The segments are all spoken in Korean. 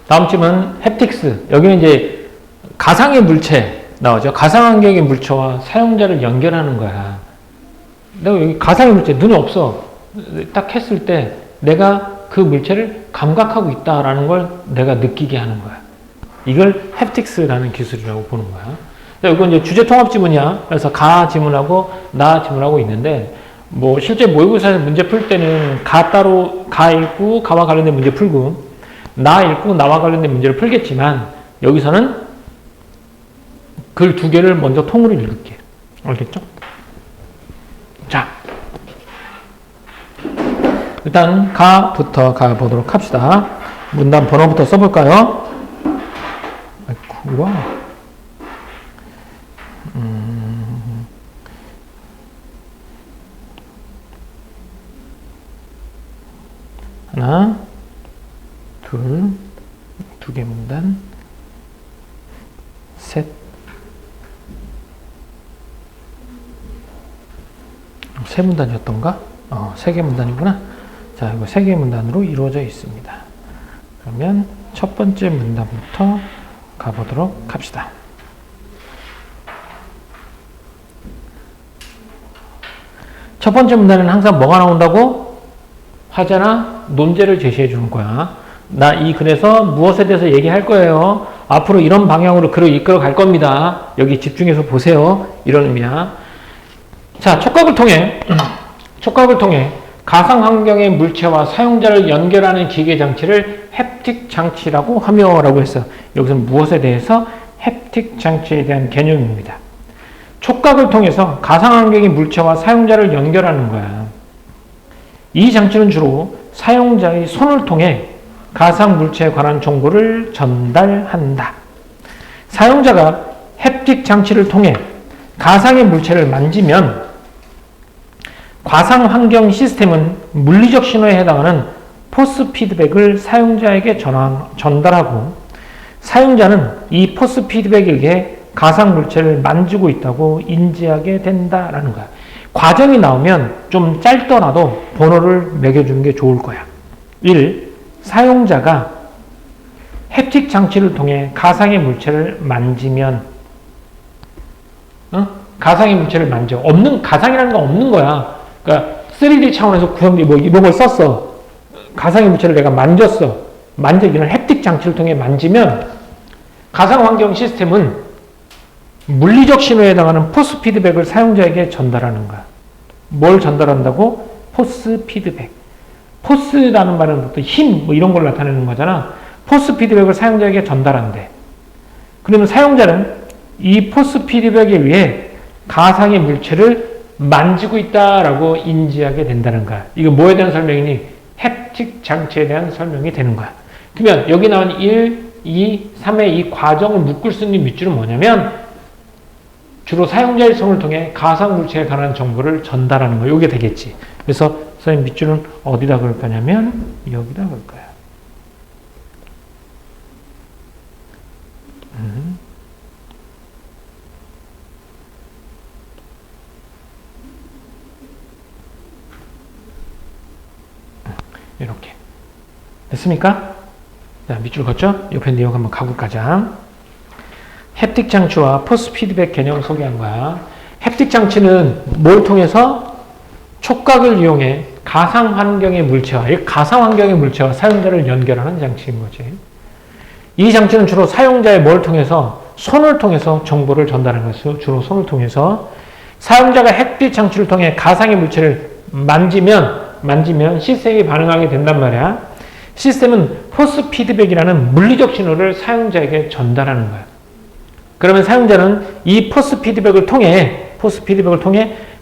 다음 질문 햅틱스. 여기는 이제 가상의 물체 나오죠. 가상환경의 물체와 사용자를 연결하는 거야. 내가 여기 가상의 물체 눈이 없어. 딱 했을 때 내가 그 물체를 감각하고 있다라는 걸 내가 느끼게 하는 거야. 이걸 햅틱스라는 기술이라고 보는 거야. 이건 이제 주제 통합 지문이야. 그래서 가 지문하고 나 지문하고 있는데 뭐 실제 모의고사에서 문제 풀 때는 가 따로 가 읽고 가와 관련된 문제 풀고 나 읽고 나와 관련된 문제를 풀겠지만 여기서는 글 두 개를 먼저 통으로 읽을게. 알겠죠? 자, 일단 가부터 가보도록 합시다. 문단 번호부터 써볼까요? 아이고, 와. 하나, 둘, 두 개 문단, 셋, 세 문단이었던가? 세 개 문단이구나. 자, 이거 세 개 문단으로 이루어져 있습니다. 그러면 첫 번째 문단부터 가보도록 합시다. 첫 번째 문단에는 항상 뭐가 나온다고? 화제나 논제를 제시해 주는 거야. 나 이 글에서 무엇에 대해서 얘기할 거예요. 앞으로 이런 방향으로 글을 이끌어 갈 겁니다. 여기 집중해서 보세요. 이런 의미야. 자, 촉각을 통해 가상 환경의 물체와 사용자를 연결하는 기계 장치를 햅틱 장치라고 하며라고 했어요. 여기서는 무엇에 대해서? 햅틱 장치에 대한 개념입니다. 촉각을 통해서 가상 환경의 물체와 사용자를 연결하는 거야. 이 장치는 주로 사용자의 손을 통해 가상 물체에 관한 정보를 전달한다. 사용자가 햅틱 장치를 통해 가상의 물체를 만지면 가상 환경 시스템은 물리적 신호에 해당하는 포스 피드백을 사용자에게 전달하고 사용자는 이 포스 피드백에 의해 가상 물체를 만지고 있다고 인지하게 된다라는 거야. 과정이 나오면 좀 짧더라도 번호를 매겨주는 게 좋을 거야. 1. 사용자가 햅틱 장치를 통해 가상의 물체를 만지면 가상의 물체를 만져. 가상이라는 건 없는 거야. 그러니까 3D 차원에서 구성된 뭐 이런 걸 썼어. 가상의 물체를 내가 만졌어. 만지기는 햅틱 장치를 통해 만지면 가상 환경 시스템은 물리적 신호에 해당하는 포스 피드백을 사용자에게 전달하는 거야. 뭘 전달한다고? 포스 피드백. 포스라는 말은 어떤 힘, 뭐 이런 걸 나타내는 거잖아. 포스 피드백을 사용자에게 전달한대. 그러면 사용자는 이 포스 피드백에 의해 가상의 물체를 만지고 있다라고 인지하게 된다는 거야. 이거 뭐에 대한 설명이니? 햅틱 장치에 대한 설명이 되는 거야. 그러면 여기 나온 1, 2, 3의 이 과정을 묶을 수 있는 밑줄은 뭐냐면 주로 사용자의 손을 통해 가상 물체에 관한 정보를 전달하는 거. 이게 되겠지. 그래서 선생님 밑줄은 어디다 그럴 거냐면 여기다 그럴 거야. 이렇게 됐습니까? 자, 밑줄 걷죠? 옆에 내용 한번 가고 가자. 햅틱 장치와 포스 피드백 개념을 소개한 거야. 햅틱 장치는 뭘 통해서? 촉각을 이용해 가상 환경의 물체와 사용자를 연결하는 장치인 거지. 이 장치는 주로 사용자의 뭘 통해서? 손을 통해서 정보를 전달하는 것이죠. 주로 손을 통해서. 사용자가 햅틱 장치를 통해 가상의 물체를 만지면 시스템이 반응하게 된단 말이야. 시스템은 포스 피드백이라는 물리적 신호를 사용자에게 전달하는 거야. 그러면 사용자는 이 포스 피드백을 통해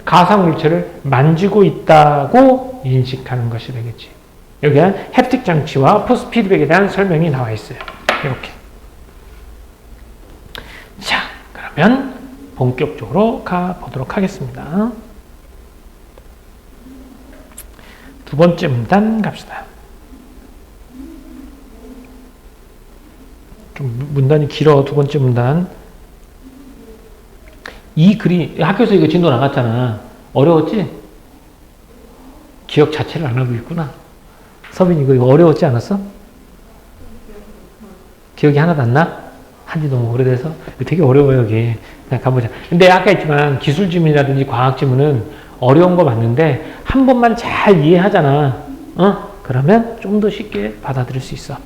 가상 물체를 만지고 있다고 인식하는 것이 되겠지. 여기에 햅틱 장치와 포스 피드백에 대한 설명이 나와 있어요. 이렇게. 자, 그러면 본격적으로 가보도록 하겠습니다. 두 번째 문단 갑시다. 좀 문단이 길어. 두 번째 문단. 이 글이 학교에서 이거 진도 나갔잖아. 어려웠지? 기억 자체를 안 하고 있구나. 서빈이 이거 어려웠지 않았어? 기억이 하나도 안 나? 한지 너무 오래돼서? 되게 어려워요, 여기. 자, 가보자. 근데 아까 했지만 기술 지문이라든지 과학 지문은 어려운 거 맞는데 한 번만 잘 이해하잖아. 그러면 좀 더 쉽게 받아들일 수 있어.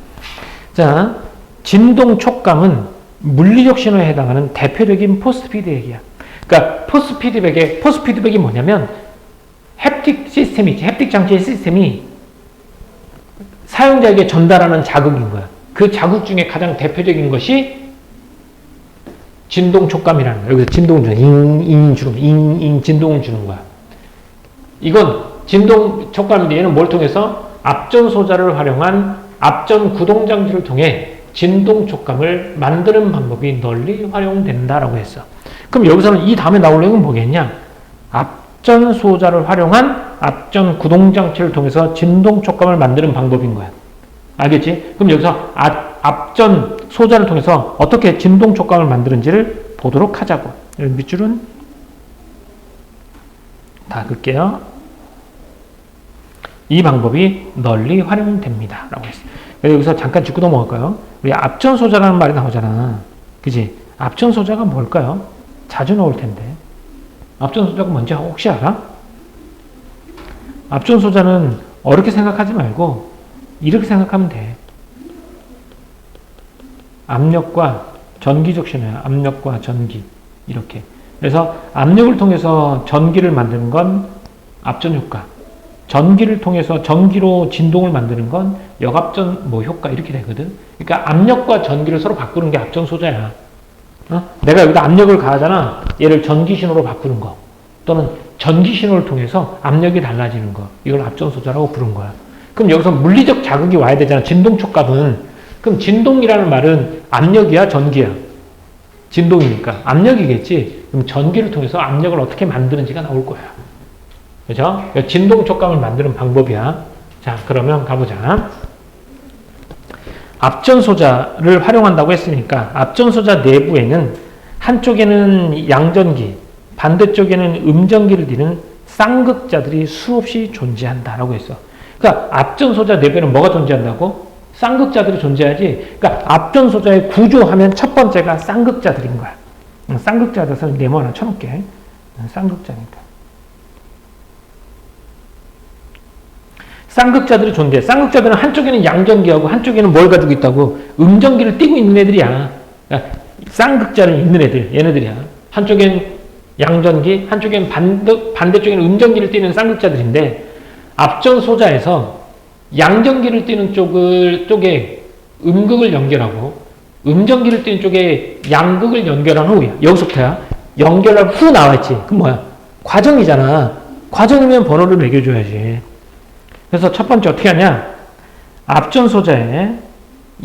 자, 진동 촉감은 물리적 신호에 해당하는 대표적인 포스 피드백이야. 그러니까 포스 피드백이 뭐냐면 햅틱 시스템이 있지. 햅틱 장치의 시스템이 사용자에게 전달하는 자극인 거야. 그 자극 중에 가장 대표적인 것이 진동 촉감이라는 거야. 여기서 진동을 주는 진동을 주는 거야. 이건 진동 촉감인데 얘는 뭘 통해서 앞전 소자를 활용한 앞전 구동 장치를 통해 진동 촉감을 만드는 방법이 널리 활용된다라고 했어. 그럼 여기서는 이 다음에 나올 내용은 뭐겠냐? 앞전 소자를 활용한 앞전 구동 장치를 통해서 진동 촉감을 만드는 방법인 거야. 알겠지? 그럼 여기서 앞전 소자를 통해서 어떻게 진동 촉감을 만드는지를 보도록 하자고. 밑줄은 다 긋게요. 이 방법이 널리 활용됩니다. 라고 했어요. 여기서 잠깐 짚고 넘어갈까요? 우리 앞전 소자라는 말이 나오잖아. 그지? 앞전 소자가 뭘까요? 자주 나올 텐데. 앞전 소자가 뭔지 혹시 알아? 앞전 소자는 어렵게 생각하지 말고 이렇게 생각하면 돼. 압력과 전기적 신호야. 압력과 전기. 이렇게. 그래서 압력을 통해서 전기를 만드는 건 앞전 효과. 전기를 통해서 전기로 진동을 만드는 건 역압전 효과 이렇게 되거든. 그러니까 압력과 전기를 서로 바꾸는 게 앞전 소자야. 내가 여기다 압력을 가하잖아. 얘를 전기 신호로 바꾸는 거. 또는 전기 신호를 통해서 압력이 달라지는 거. 이걸 앞전 소자라고 부른 거야. 그럼 여기서 물리적 자극이 와야 되잖아. 진동 촉감은. 그럼 진동이라는 말은 압력이야, 전기야? 진동이니까 압력이겠지. 그럼 전기를 통해서 압력을 어떻게 만드는지가 나올 거야. 그죠? 진동 촉감을 만드는 방법이야. 자, 그러면 가보자. 앞전 소자를 활용한다고 했으니까 앞전 소자 내부에는 한쪽에는 양전기, 반대쪽에는 음전기를 띠는 쌍극자들이 수없이 존재한다라고 했어. 그러니까 앞전 소자 내부에는 뭐가 존재한다고? 쌍극자들이 존재하지. 그러니까 앞전 소자의 구조하면 첫 번째가 쌍극자들인 거야. 쌍극자들은 네모 하나 쳐놓을게. 쌍극자니까. 쌍극자들이 존재해. 쌍극자들은 한쪽에는 양전기하고 한쪽에는 뭘 가지고 있다고? 음전기를 띠고 있는 애들이야. 그러니까 쌍극자를 있는 애들, 얘네들이야. 한쪽엔 양전기, 한쪽엔 반대쪽에는 음전기를 띠는 쌍극자들인데 앞전 소자에서 양전기를 띠는 쪽에 음극을 연결하고 음전기를 띠는 쪽에 양극을 연결한 후야. 여기서부터야. 연결한 후 나와있지. 그럼 뭐야? 과정이잖아. 과정이면 번호를 매겨줘야지. 그래서 첫 번째 어떻게 하냐? 앞전 소자에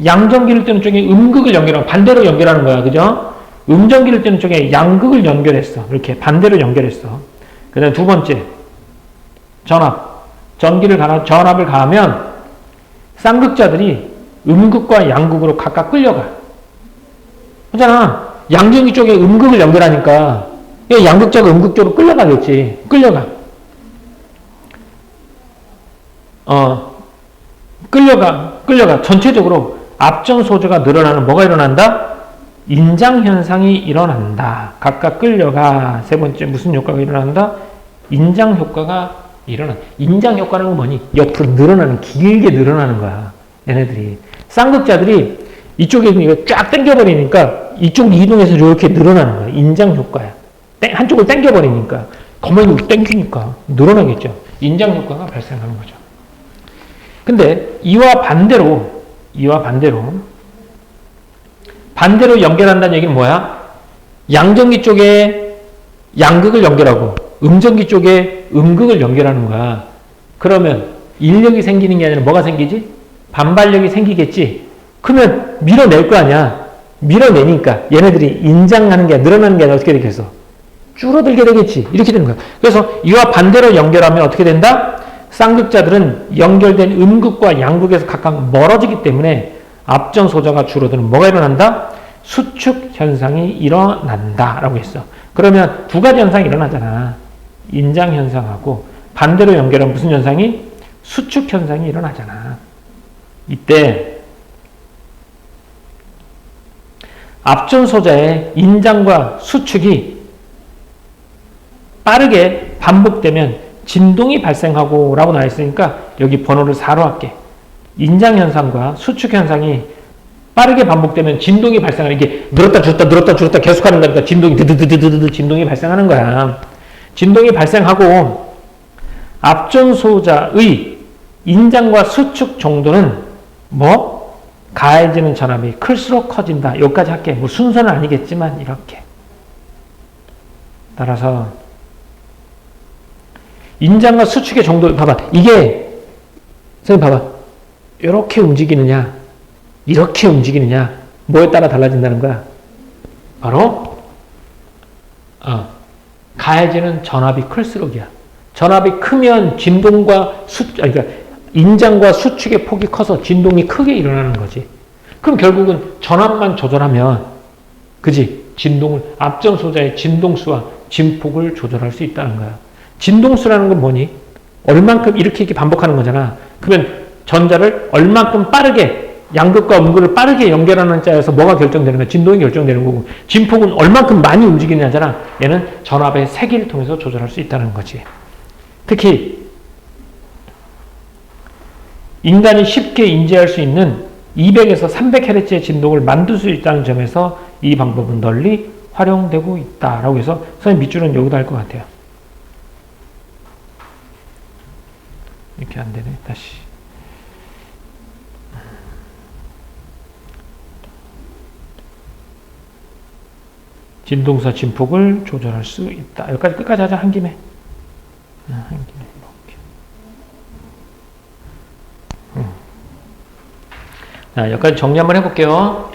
양전기를 띠는 쪽에 음극을 연결하고 반대로 연결하는 거야. 그죠? 음전기를 띠는 쪽에 양극을 연결했어. 이렇게 반대로 연결했어. 그 다음에 두 번째 전압. 전압을 가하면 쌍극자들이 음극과 양극으로 각각 끌려가. 그렇잖아. 양전기 쪽에 음극을 연결하니까 양극자가 음극 쪽으로 끌려가겠지. 끌려가. 끌려가. 전체적으로 앞전 소자가 늘어나는 뭐가 일어난다? 인장 현상이 일어난다. 각각 끌려가. 세 번째 무슨 효과가 일어난다? 인장 효과가 일어나. 인장 효과는 건 뭐니? 옆으로 늘어나는, 길게 늘어나는 거야. 얘네들이. 쌍극자들이 이쪽에 이거 쫙 당겨버리니까 이쪽으로 이동해서 이렇게 늘어나는 거야. 인장 효과야. 한쪽을 당겨버리니까. 가만히 당기니까 늘어나겠죠. 인장 효과가 발생하는 거죠. 근데 이와 반대로 연결한다는 얘기는 뭐야? 양전기 쪽에 양극을 연결하고 음전기 쪽에 음극을 연결하는 거야. 그러면 인력이 생기는 게 아니라 뭐가 생기지? 반발력이 생기겠지. 그러면 밀어낼 거 아니야. 밀어내니까 얘네들이 인장하는 게 늘어나는 게 아니라 어떻게 되겠어? 줄어들게 되겠지. 이렇게 되는 거야. 그래서 이와 반대로 연결하면 어떻게 된다? 쌍극자들은 연결된 음극과 양극에서 각각 멀어지기 때문에 앞전 소자가 줄어드는 뭐가 일어난다? 수축 현상이 일어난다 라고 했어. 그러면 두 가지 현상이 일어나잖아. 인장 현상하고 반대로 연결하면 무슨 현상이? 수축 현상이 일어나잖아. 이때 앞전 소자의 인장과 수축이 빠르게 반복되면 진동이 발생하고 라고 나와 있으니까 여기 번호를 4로 할게. 인장 현상과 수축 현상이 빠르게 반복되면 진동이 발생하는 게 늘었다 줄었다 계속하는 거니까 진동이 드드드드드 진동이 발생하는 거야. 진동이 발생하고 앞전 소자의 인장과 수축 정도는 뭐 가해지는 전압이 클수록 커진다. 여기까지 할게. 뭐 순서는 아니겠지만 이렇게. 따라서 인장과 수축의 정도 봐봐. 이게 선생님 봐봐. 이렇게 움직이느냐 이렇게 움직이느냐 뭐에 따라 달라진다는 거야. 바로 가해지는 전압이 클수록이야. 전압이 크면 진동과 그러니까 인장과 수축의 폭이 커서 진동이 크게 일어나는 거지. 그럼 결국은 전압만 조절하면 그지? 진동을 앞전 소자의 진동수와 진폭을 조절할 수 있다는 거야. 진동수라는 건 뭐니? 얼만큼 이렇게 반복하는 거잖아. 그러면 전자를 얼만큼 빠르게 양극과 음극을 빠르게 연결하는 자에서 뭐가 결정되는 거야? 진동이 결정되는 거고 진폭은 얼만큼 많이 움직이느냐잖아. 얘는 전압의 세기를 통해서 조절할 수 있다는 거지. 특히 인간이 쉽게 인지할 수 있는 200에서 300Hz의 진동을 만들 수 있다는 점에서 이 방법은 널리 활용되고 있다라고 해서 선생님 밑줄은 여기다 할 것 같아요. 이렇게 안 되네. 다시. 진동사 진폭을 조절할 수 있다. 여기까지 끝까지 하자. 한 김에. 한 김에. 자, 여기까지 정리 한번 해볼게요.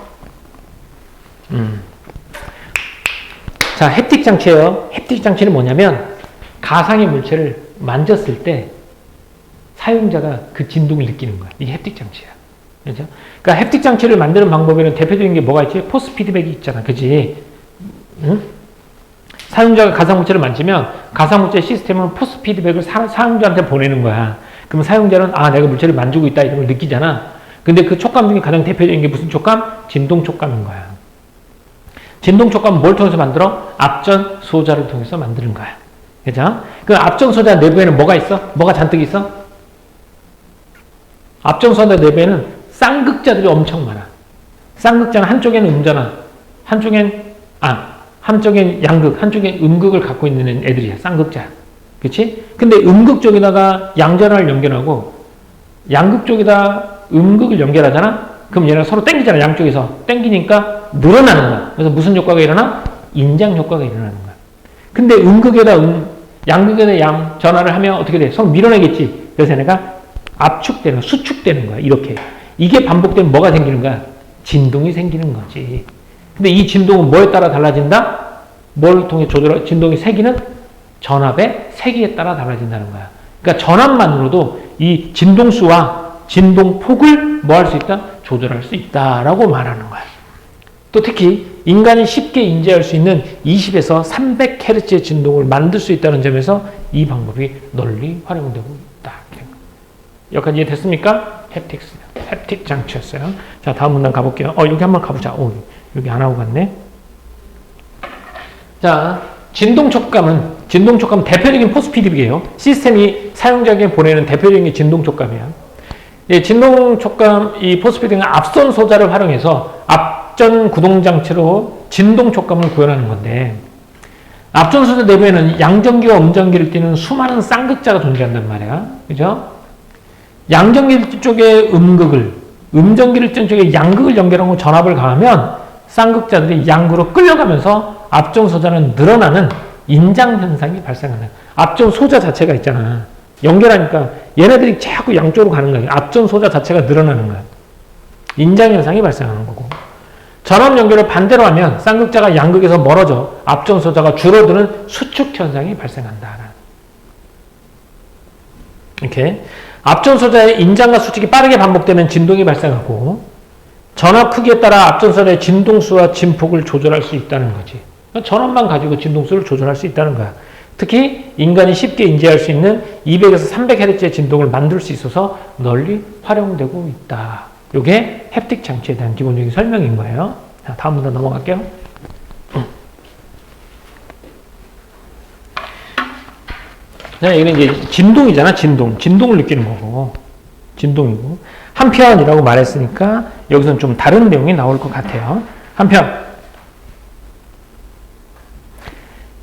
자, 햅틱 장치예요. 햅틱 장치는 뭐냐면 가상의 물체를 만졌을 때 사용자가 그 진동을 느끼는 거야. 이게 햅틱 장치야. 그렇죠? 그러니까 햅틱 장치를 만드는 방법에는 대표적인 게 뭐가 있지? 포스 피드백이 있잖아. 그지? 응? 사용자가 가상 물체를 만지면 가상 물체 시스템은 포스 피드백을 사용자한테 보내는 거야. 그러면 사용자는 내가 물체를 만지고 있다 이런 걸 느끼잖아. 근데 그 촉감 중에 가장 대표적인 게 무슨 촉감? 진동 촉감인 거야. 진동 촉감은 뭘 통해서 만들어? 앞전 소자를 통해서 만드는 거야. 그죠? 그 앞전 소자 내부에는 뭐가 있어? 뭐가 잔뜩 있어? 앞전 소자 내부에는 쌍극자들이 엄청 많아. 쌍극자는 한쪽에는 음전화, 한쪽엔 양극, 한쪽엔 음극을 갖고 있는 애들이야. 쌍극자. 그치? 근데 음극 쪽에다가 양전화를 연결하고 양극 쪽에다 음극을 연결하잖아? 그럼 얘네가 서로 땡기잖아. 양쪽에서. 땡기니까 늘어나는 거야. 그래서 무슨 효과가 일어나? 인장 효과가 일어나는 거야. 근데 음극에다 양극에다 양 전화를 하면 어떻게 돼? 서로 밀어내겠지. 그래서 얘네가 압축되는, 수축되는 거야. 이렇게. 이게 반복되면 뭐가 생기는 거야? 진동이 생기는 거지. 근데 이 진동은 뭐에 따라 달라진다? 뭘 통해 진동의 세기는 전압의 세기에 따라 달라진다는 거야. 그러니까 전압만으로도 이 진동수와 진동폭을 뭐 할 수 있다? 조절할 수 있다라고 말하는 거야. 또 특히 인간이 쉽게 인지할 수 있는 20에서 300Hz의 진동을 만들 수 있다는 점에서 이 방법이 널리 활용되고 있다. 여기까지 이해됐습니까? 햅틱 장치였어요. 자, 다음 문단 가볼게요. 여기 한번 가보자. 여기 안 하고 갔네. 자, 진동 촉감은 대표적인 포스 피드백이에요. 시스템이 사용자에게 보내는 대표적인 진동 촉감이야. 진동 촉감, 이 포스 피드백은 앞선 소자를 활용해서 앞전 구동 장치로 진동 촉감을 구현하는 건데, 앞전 소자 내부에는 양전기와 음전기를 띠는 수많은 쌍극자가 존재한단 말이야. 그죠? 양전기 쪽에 음극을, 음전기를 띠는 쪽에 양극을 연결하고 전압을 가하면 쌍극자들이 양극으로 끌려가면서 앞전 소자는 늘어나는 인장 현상이 발생한다. 앞전 소자 자체가 있잖아. 연결하니까 얘네들이 자꾸 양쪽으로 가는 거야. 앞전 소자 자체가 늘어나는 거야. 인장 현상이 발생하는 거고. 전압 연결을 반대로 하면 쌍극자가 양극에서 멀어져 앞전 소자가 줄어드는 수축 현상이 발생한다. 이렇게 앞전 소자의 인장과 수축이 빠르게 반복되면 진동이 발생하고 전압 크기에 따라 앞전 소자의 진동수와 진폭을 조절할 수 있다는 거지. 전압만 가지고 진동수를 조절할 수 있다는 거야. 특히 인간이 쉽게 인지할 수 있는 200에서 300Hz의 진동을 만들 수 있어서 널리 활용되고 있다. 이게 햅틱 장치에 대한 기본적인 설명인 거예요. 자, 다음 문제 넘어갈게요. 자, 이건 이제 진동이잖아, 진동. 진동을 느끼는 거고. 진동이고. 한편이라고 말했으니까 여기서는 좀 다른 내용이 나올 것 같아요. 한편.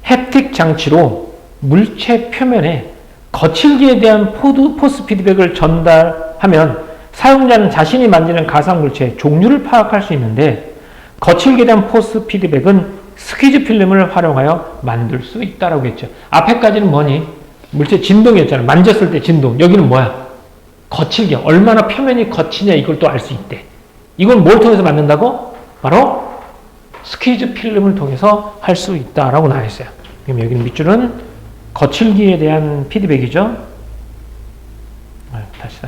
햅틱 장치로 물체 표면에 거칠기에 대한 포스 피드백을 전달하면 사용자는 자신이 만지는 가상 물체의 종류를 파악할 수 있는데 거칠기에 대한 포스 피드백은 스퀴즈 필름을 활용하여 만들 수 있다라고 했죠. 앞에까지는 뭐니? 물체 진동이었잖아. 만졌을 때 진동. 여기는 뭐야? 거칠기. 얼마나 표면이 거치냐 이걸 또 알 수 있대. 이건 뭘 통해서 만든다고? 바로 스퀴즈 필름을 통해서 할 수 있다라고 나와 있어요. 그럼 여기는 밑줄은 거칠기에 대한 피드백이죠. 다시.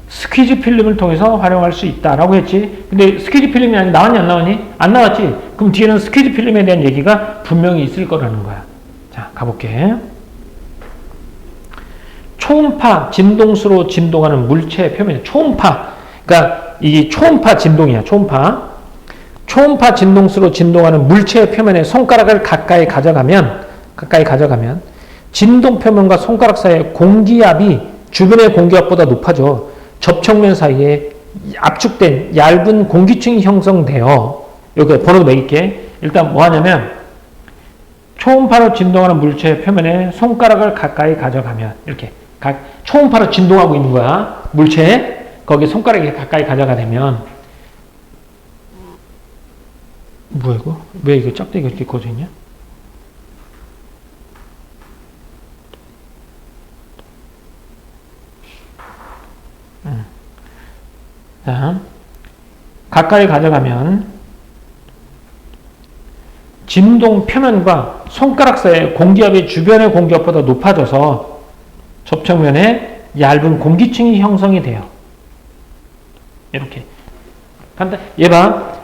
스퀴즈 필름을 통해서 활용할 수 있다라고 했지. 근데 스퀴즈 필름이 나왔니 안 나왔니? 안 나왔지. 그럼 뒤에는 스퀴즈 필름에 대한 얘기가 분명히 있을 거라는 거야. 자, 가볼게. 초음파 진동수로 진동하는 물체의 표면. 초음파. 그러니까 이게 초음파 진동이야. 초음파 진동수로 진동하는 물체의 표면에 손가락을 가까이 가져가면 진동 표면과 손가락 사이의 공기압이 주변의 공기압보다 높아져 접촉면 사이에 압축된 얇은 공기층이 형성되어, 여기 번호도 매길게. 일단 뭐 하냐면 초음파로 진동하는 물체의 표면에 손가락을 가까이 가져가면 이렇게 초음파로 진동하고 있는 거야. 물체에 거기에 손가락이 가까이 가져가 되면 뭐야 이거? 왜 이거 짝대기가 이렇게 꺼져 있냐? 자, 가까이 가져가면 진동 표면과 손가락 사이의 공기압이 주변의 공기압보다 높아져서 접촉면에 얇은 공기층이 형성이 돼요. 이렇게. 간단. 얘 봐.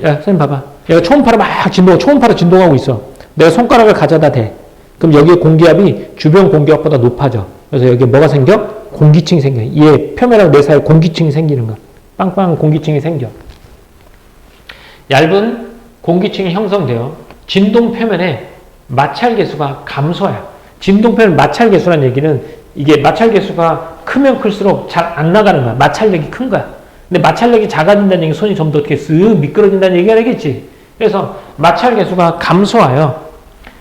야, 선생님 봐봐. 얘가 초음파로 막 초음파로 진동하고 있어. 내가 손가락을 가져다 대. 그럼 여기에 공기압이 주변 공기압보다 높아져. 그래서 여기 뭐가 생겨? 공기층이 생겨. 얘 표면하고 내 사이에 공기층이 생기는 거야. 빵빵한 공기층이 생겨. 얇은 공기층이 형성되어 진동 표면에 마찰 계수가 감소해요. 진동 표면 마찰 계수라는 얘기는 이게 마찰 계수가 크면 클수록 잘 안 나가는 거야. 마찰력이 큰 거야. 근데 마찰력이 작아진다는 얘기는 손이 좀 더 어떻게 쓱 미끄러진다는 얘기가 되겠지. 그래서 마찰 계수가 감소하여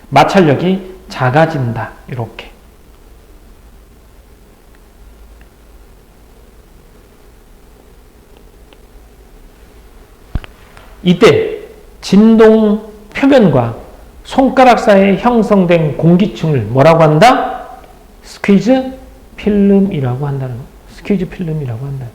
마찰력이 작아진다. 이렇게. 이때 진동 표면과 손가락 사이에 형성된 공기층을 뭐라고 한다? 스퀴즈 필름이라고 한다는 거. 스퀴즈 필름이라고 한다.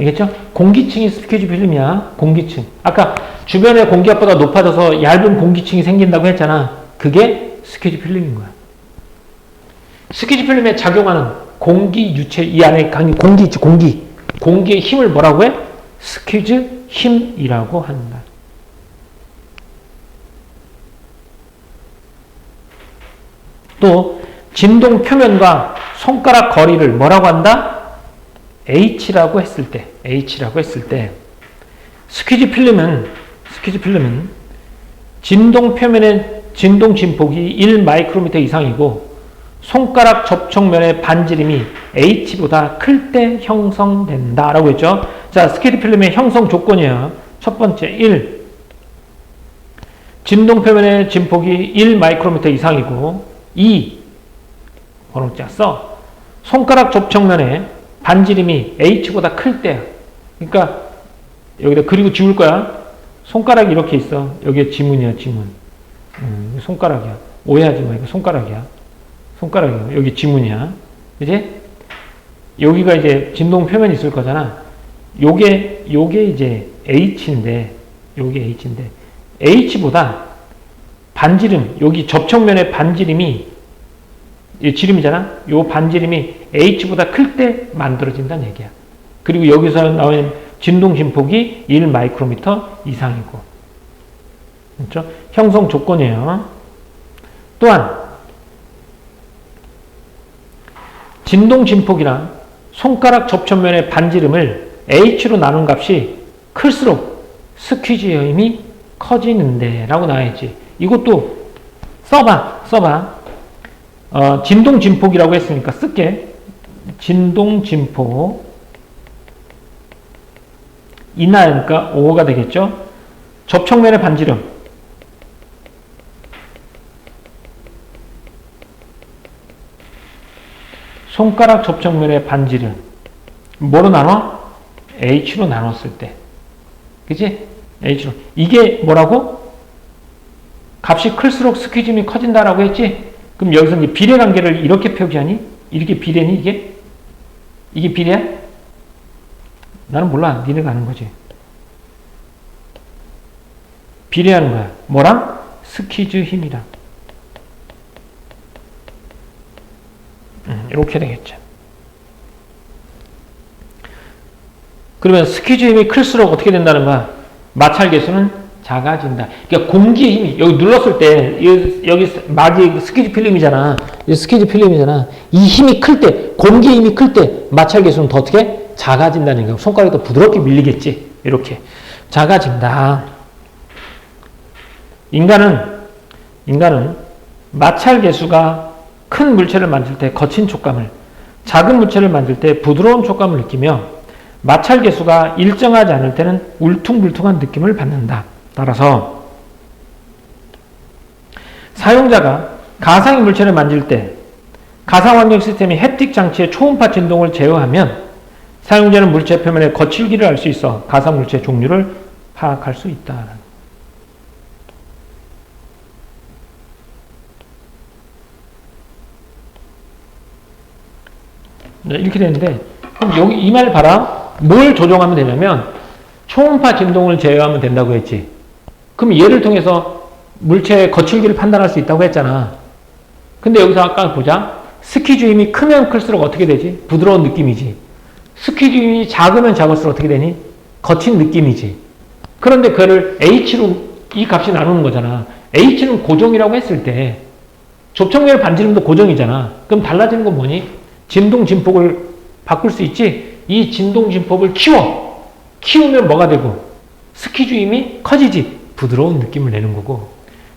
알겠죠? 공기층이 스퀴즈 필름이야. 공기층. 아까 주변의 공기압보다 높아져서 얇은 공기층이 생긴다고 했잖아. 그게 스퀴즈 필름인 거야. 스퀴즈 필름에 작용하는 공기 유체, 이 안에 공기 있지, 공기. 공기의 힘을 뭐라고 해? 스퀴즈 힘이라고 한다. 또 진동 표면과 손가락 거리를 뭐라고 한다? H라고 했을 때 스퀴즈 필름은 진동 표면의 진동 진폭이 1마이크로미터 이상이고 손가락 접촉면의 반지름이 H보다 클 때 형성된다라고 했죠. 자, 스퀴즈 필름의 형성 조건이야. 첫 번째 1. 진동 표면의 진폭이 1마이크로미터 이상이고 2. 번호자 써. 손가락 접촉면에 반지름이 H보다 클 때야. 그러니까 여기다 그리고 지울 거야. 손가락이 이렇게 있어. 여기에 지문이야, 지문. 손가락이야. 오해하지 마. 이거 손가락이야. 여기 지문이야. 이제 여기가 이제 진동 표면이 있을 거잖아. 요게 이제 H인데 H보다 반지름, 여기 접촉면의 반지름이 지름이잖아. 요 반지름이 H보다 클 때 만들어진다는 얘기야. 그리고 여기서 나오는 진동 진폭이 1마이크로미터 이상이고. 그렇죠? 형성 조건이에요. 또한 진동 진폭이나 손가락 접촉면의 반지름을 h로 나눈 값이 클수록 스퀴즈의 힘이 커지는데 라고 나와있지. 이것도 써봐. 진동 진폭이라고 했으니까 쓸게. 진동 진폭 이나니까 5가 되겠죠. 접촉면의 반지름 손가락 접촉면의 반지름 뭐로 나눠? h로 나눴을 때. 그치? h로. 이게 뭐라고? 값이 클수록 스퀴즈임이 커진다라고 했지? 그럼 여기서 이제 비례관계를 이렇게 표기하니? 이렇게 비례니 이게? 이게 비례야? 나는 몰라. 니네가 아는 거지. 비례하는 거야. 뭐랑? 스퀴즈 힘이랑. 이렇게 되겠죠. 그러면 스퀴즈 힘이 클수록 어떻게 된다는 거야? 마찰 계수는 작아진다. 그러니까 공기의 힘이 여기 눌렀을 때 여기 막이 스퀴즈 필름이잖아. 이 스퀴즈 필름이잖아. 이 힘이 클 때, 공기의 힘이 클 때 마찰 계수는 더 어떻게? 작아진다는 거야. 손가락이 더 부드럽게 밀리겠지. 이렇게 작아진다. 인간은 마찰 계수가 큰 물체를 만질 때 거친 촉감을, 작은 물체를 만질 때 부드러운 촉감을 느끼며 마찰 계수가 일정하지 않을 때는 울퉁불퉁한 느낌을 받는다. 따라서 사용자가 가상의 물체를 만질 때 가상환경 시스템이 햅틱 장치의 초음파 진동을 제어하면 사용자는 물체 표면의 거칠기를 알 수 있어 가상 물체의 종류를 파악할 수 있다. 네, 이렇게 되는데 그럼 여기 이 말 봐라. 뭘 조정하면 되냐면 초음파 진동을 제어하면 된다고 했지. 그럼 얘를 통해서 물체의 거칠기를 판단할 수 있다고 했잖아. 근데 여기서 아까 보자. 스퀴즈 힘이 크면 클수록 어떻게 되지? 부드러운 느낌이지. 스퀴즈 힘이 작으면 작을수록 어떻게 되니? 거친 느낌이지. 그런데 그를 h로 이 값이 나누는 거잖아. h는 고정이라고 했을 때 접촉면의 반지름도 고정이잖아. 그럼 달라지는 건 뭐니? 진동 진폭을 바꿀 수 있지? 이 진동 진폭을 키우면 뭐가 되고? 스퀴즈 힘이 커지지. 부드러운 느낌을 내는 거고.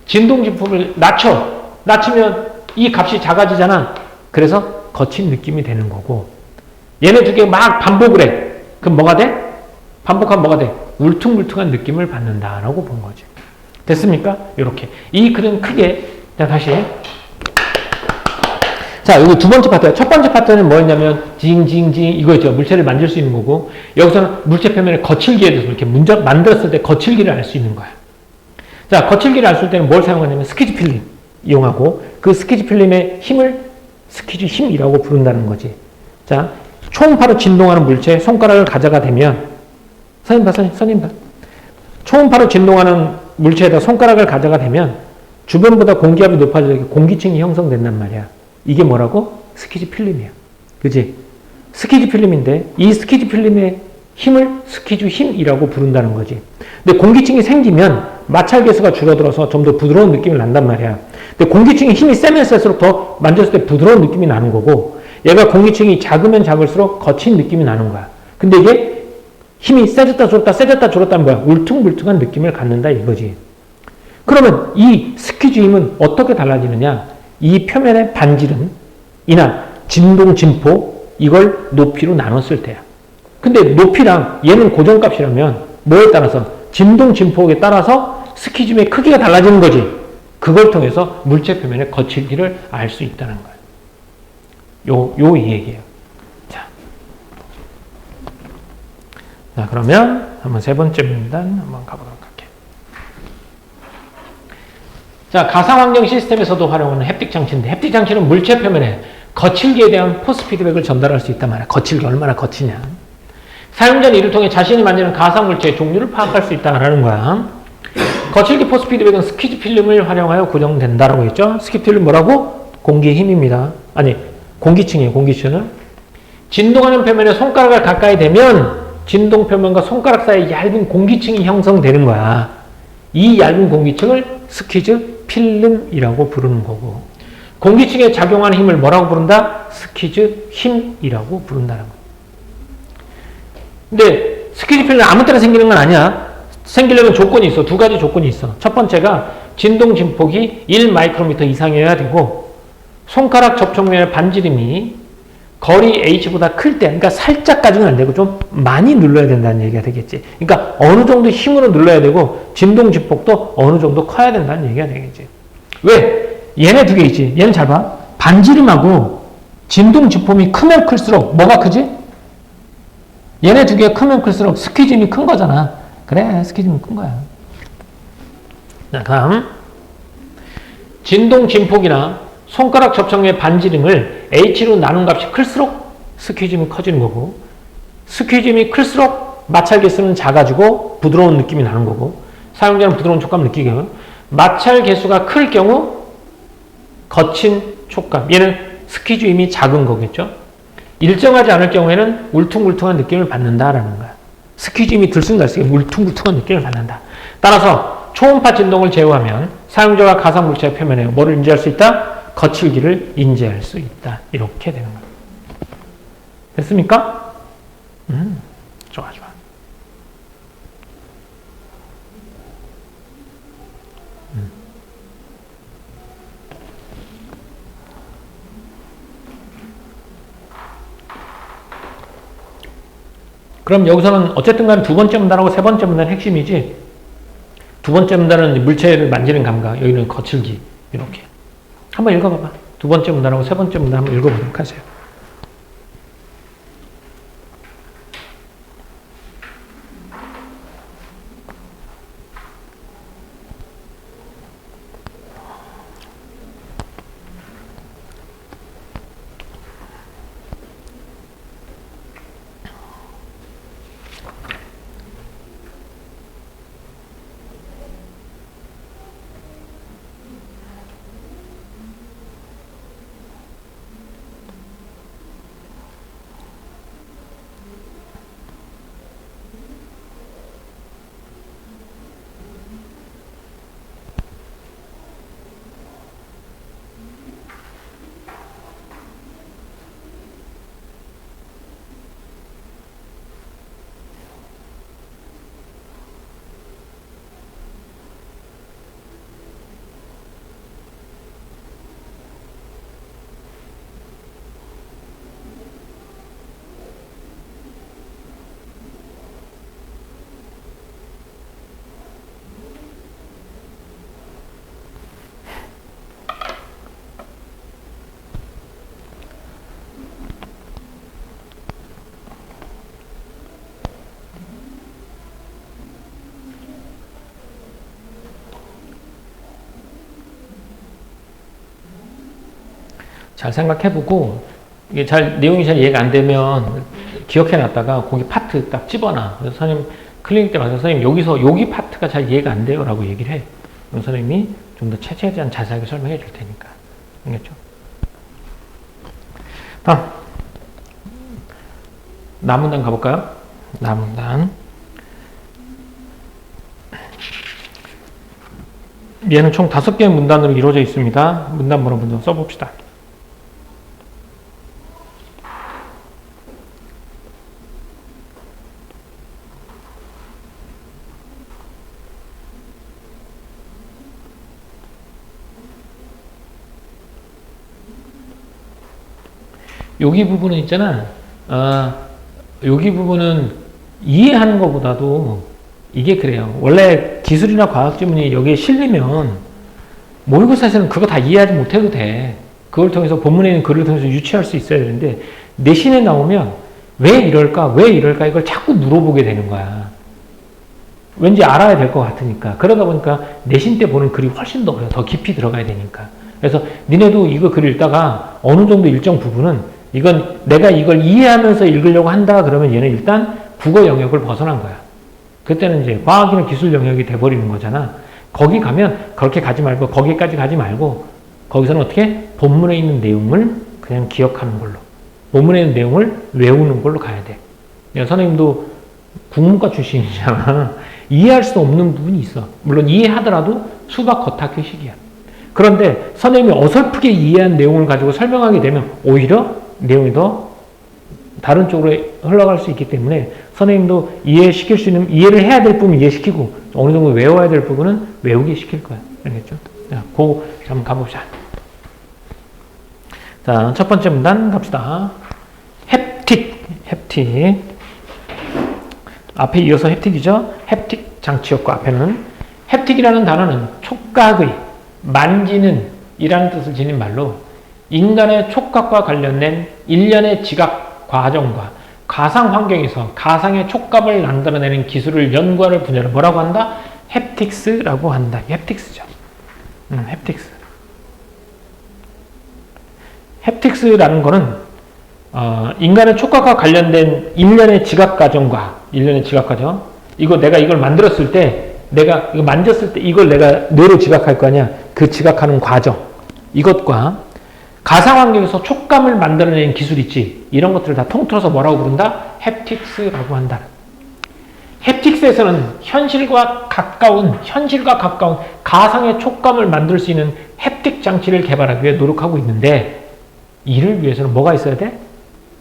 진동 진폭을 낮추면 이 값이 작아지잖아. 그래서 거친 느낌이 되는 거고. 얘네 두 개 막 반복을 해. 그럼 뭐가 돼? 반복하면 뭐가 돼? 울퉁불퉁한 느낌을 받는다라고 본 거지. 됐습니까? 이렇게. 이 글은 크게, 자, 다시. 자, 여기 두 번째 파트야. 첫 번째 파트는 뭐였냐면, 징징징, 이거였죠. 물체를 만질 수 있는 거고, 여기서는 물체 표면의 거칠기에 대해서 이렇게 만들었을 때 거칠기를 알 수 있는 거야. 자, 거칠기를 알 수 있을 때는 뭘 사용하냐면, 스퀴즈 필름 이용하고, 그 스퀴즈 필름의 힘을 스퀴즈 힘이라고 부른다는 거지. 자, 초음파로 진동하는 물체에 손가락을 가져가 대면, 선생님 봐. 초음파로 진동하는 물체에다 손가락을 가져가 대면, 주변보다 공기압이 높아져서 공기층이 형성된단 말이야. 이게 뭐라고? 스퀴즈 필름이야. 그지? 스퀴즈 필름인데 이 스퀴즈 필름의 힘을 스퀴즈 힘이라고 부른다는 거지. 근데 공기층이 생기면 마찰 계수가 줄어들어서 좀 더 부드러운 느낌이 난단 말이야. 근데 공기층이 힘이 세면 셀수록 더 만졌을 때 부드러운 느낌이 나는 거고 얘가 공기층이 작으면 작을수록 거친 느낌이 나는 거야. 근데 이게 힘이 세졌다 줄었다 하면 뭐야? 울퉁불퉁한 느낌을 갖는다 이거지. 그러면 이 스퀴즈 힘은 어떻게 달라지느냐? 이 표면의 반지름이나 진동 진폭 이걸 높이로 나눴을 때야. 근데 높이랑 얘는 고정값이라면 뭐에 따라서? 진동 진폭에 따라서 스퀴즈의 크기가 달라지는 거지. 그걸 통해서 물체 표면의 거칠기를 알 수 있다는 거야. 요 이 얘기예요. 자, 그러면 한번 세 번째 문단 한번 가보도록 할게요. 자, 가상환경 시스템에서도 활용하는 햅틱 장치인데 햅틱 장치는 물체 표면에 거칠기에 대한 포스 피드백을 전달할 수 있단 말이야. 거칠기 얼마나 거치냐. 사용자는 이를 통해 자신이 만드는 가상 물체의 종류를 파악할 수 있다는 거야. 거칠기 포스 피드백은 스퀴즈 필름을 활용하여 고정된다라고 했죠. 스퀴즈 필름 뭐라고? 공기의 힘입니다. 아니, 공기층이에요. 공기층은. 진동하는 표면에 손가락을 가까이 대면 진동 표면과 손가락 사이에 얇은 공기층이 형성되는 거야. 이 얇은 공기층을 스퀴즈 필름이라고 부르는 거고. 공기층에 작용하는 힘을 뭐라고 부른다? 스키즈 힘이라고 부른다는 거예요. 근데 스키즈 필은 아무 때나 생기는 건 아니야. 생기려면 조건이 있어. 두 가지 조건이 있어. 첫 번째가 진동 진폭이 1마이크로미터 이상이어야 되고 손가락 접촉면의 반지름이 거리 h보다 클 때, 그러니까 살짝 가지고는 안 되고 좀 많이 눌러야 된다는 얘기가 되겠지. 그러니까 어느 정도 힘으로 눌러야 되고 진동 진폭도 어느 정도 커야 된다는 얘기가 되겠지. 왜? 얘네 두 개 있지. 얘는 잘 봐. 반지름하고 진동 진폭이 크면 클수록 뭐가 크지? 얘네 두 개가 크면 클수록 스퀴즈임이 큰 거잖아. 그래, 스퀴즈임이 큰 거야. 자, 다음. 진동 진폭이나 손가락 접촉면의 반지름을 h로 나눈 값이 클수록 스퀴즈임이 커지는 거고, 스퀴즈임이 클수록 마찰 개수는 작아지고 부드러운 느낌이 나는 거고, 사용자는 부드러운 촉감을 느끼게 하고, 마찰 개수가 클 경우 거친 촉감, 얘는 스퀴즈임이 작은 거겠죠. 일정하지 않을 경우에는 울퉁불퉁한 느낌을 받는다라는 거야. 스퀴즈임이 들쑥날쑥 울퉁불퉁한 느낌을 받는다. 따라서 초음파 진동을 제어하면 사용자가 가상 물체의 표면에 뭐를 인지할 수 있다? 거칠기를 인지할 수 있다. 이렇게 되는 거야. 됐습니까? 좋아, 좋아. 그럼 여기서는 어쨌든 간에 두 번째 문단하고 세 번째 문단은 핵심이지. 두 번째 문단은 물체를 만지는 감각, 여기는 거칠기. 이렇게. 한번 읽어봐봐. 두 번째 문단하고 세 번째 문단 한번 읽어보도록 하세요. 잘 생각해보고 이게 내용이 잘 이해가 안 되면 기억해놨다가 거기 파트 딱 집어놔. 그래서 선생님 클리닉 때 가서 선생님 여기 파트가 잘 이해가 안 돼요 라고 얘기를 해. 그럼 선생님이 좀 더 최대한 자세하게 설명해 줄 테니까. 알겠죠? 다음 남문단 가볼까요? 남문단. 얘는 총 5개의 문단으로 이루어져 있습니다. 문단 번호 먼저 써봅시다. 여기 부분은 있잖아. 여기 부분은 이해하는 것보다도 이게 그래요. 원래 기술이나 과학 지문이 여기에 실리면 모의고사에서는 그거 다 이해하지 못해도 돼. 그걸 통해서 본문에 있는 글을 통해서 유추할 수 있어야 되는데 내신에 나오면 왜 이럴까 이걸 자꾸 물어보게 되는 거야. 왠지 알아야 될 것 같으니까. 그러다 보니까 내신 때 보는 글이 훨씬 더 어려워. 더 깊이 들어가야 되니까. 그래서 니네도 이거 글 읽다가 어느 정도 일정 부분은 이건 내가 이걸 이해하면서 읽으려고 한다 그러면 얘는 일단 국어 영역을 벗어난 거야. 그때는 이제 과학이나 기술 영역이 돼버리는 거잖아. 거기 가면 그렇게 가지 말고 거기까지 가지 말고 거기서는 어떻게 본문에 있는 내용을 그냥 기억하는 걸로 본문에 있는 내용을 외우는 걸로 가야 돼. 야, 선생님도 국문과 출신이잖아. 이해할 수 없는 부분이 있어. 물론 이해하더라도 수박 겉핥기식이야. 그런데 선생님이 어설프게 이해한 내용을 가지고 설명하게 되면 오히려 내용이 더 다른 쪽으로 흘러갈 수 있기 때문에 선생님도 이해시킬 수 있는, 이해를 해야 될 부분은 이해시키고 어느 정도 외워야 될 부분은 외우게 시킬 거야. 알겠죠? 자, 그거 한번 가봅시다. 자, 첫 번째 문단 갑시다. 햅틱. 앞에 이어서 햅틱이죠? 햅틱 장치였고 앞에는 햅틱이라는 단어는 촉각의, 만지는 이라는 뜻을 지닌 말로 인간의 촉각과 관련된 일련의 지각 과정과 가상 환경에서 가상의 촉감을 만들어내는 기술을 연구하는 분야를 뭐라고 한다? 햅틱스라고 한다. 햅틱스죠. 햅틱스. 햅틱스라는 거는 인간의 촉각과 관련된 일련의 지각 과정, 내가 이걸 만들었을 때, 내가 이거 만졌을 때 이걸 내가 뇌로 지각할 거 아니야. 그 지각하는 과정, 이것과 가상 환경에서 촉감을 만들어내는 기술 있지. 이런 것들을 다 통틀어서 뭐라고 부른다? 햅틱스라고 한다. 햅틱스에서는 현실과 가까운 가상의 촉감을 만들 수 있는 햅틱 장치를 개발하기 위해 노력하고 있는데, 이를 위해서는 뭐가 있어야 돼?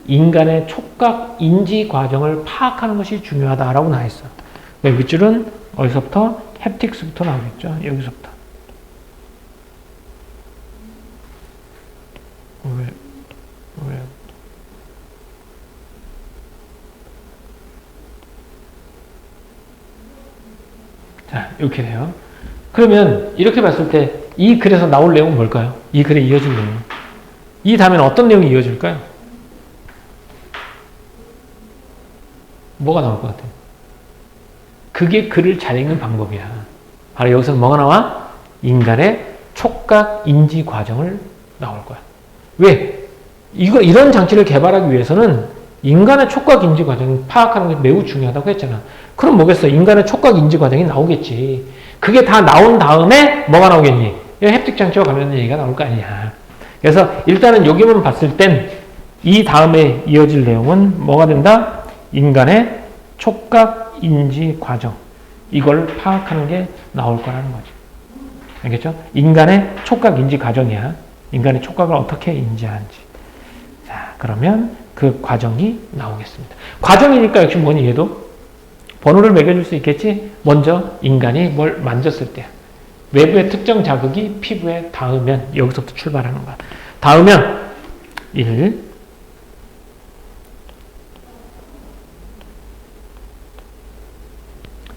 인간의 촉각 인지 과정을 파악하는 것이 중요하다라고 나와 있어. 밑줄은 어디서부터? 햅틱스부터 나오겠죠. 여기서부터. 왜? 자, 이렇게 돼요. 그러면 이렇게 봤을 때 이 글에서 나올 내용은 뭘까요? 이 글에 이어질 내용. 이 다음에는 어떤 내용이 이어질까요? 뭐가 나올 것 같아요? 그게 글을 잘 읽는 방법이야. 바로 여기서는 뭐가 나와? 인간의 촉각 인지 과정을 나올 거야. 왜? 이런 장치를 개발하기 위해서는 인간의 촉각 인지 과정을 파악하는 게 매우 중요하다고 했잖아. 그럼 뭐겠어? 인간의 촉각 인지 과정이 나오겠지. 그게 다 나온 다음에 뭐가 나오겠니? 햅틱 장치와 관련된 얘기가 나올 거 아니야. 그래서 일단은 여기만 봤을 땐 이 다음에 이어질 내용은 뭐가 된다? 인간의 촉각 인지 과정. 이걸 파악하는 게 나올 거라는 거지. 알겠죠? 인간의 촉각 인지 과정이야. 인간의 촉각을 어떻게 인지하는지. 자, 그러면 그 과정이 나오겠습니다. 과정이니까 역시 뭐니 얘도 번호를 매겨줄 수 있겠지? 먼저 인간이 뭘 만졌을 때 외부의 특정 자극이 피부에 닿으면 여기서부터 출발하는 거야. 닿으면 1,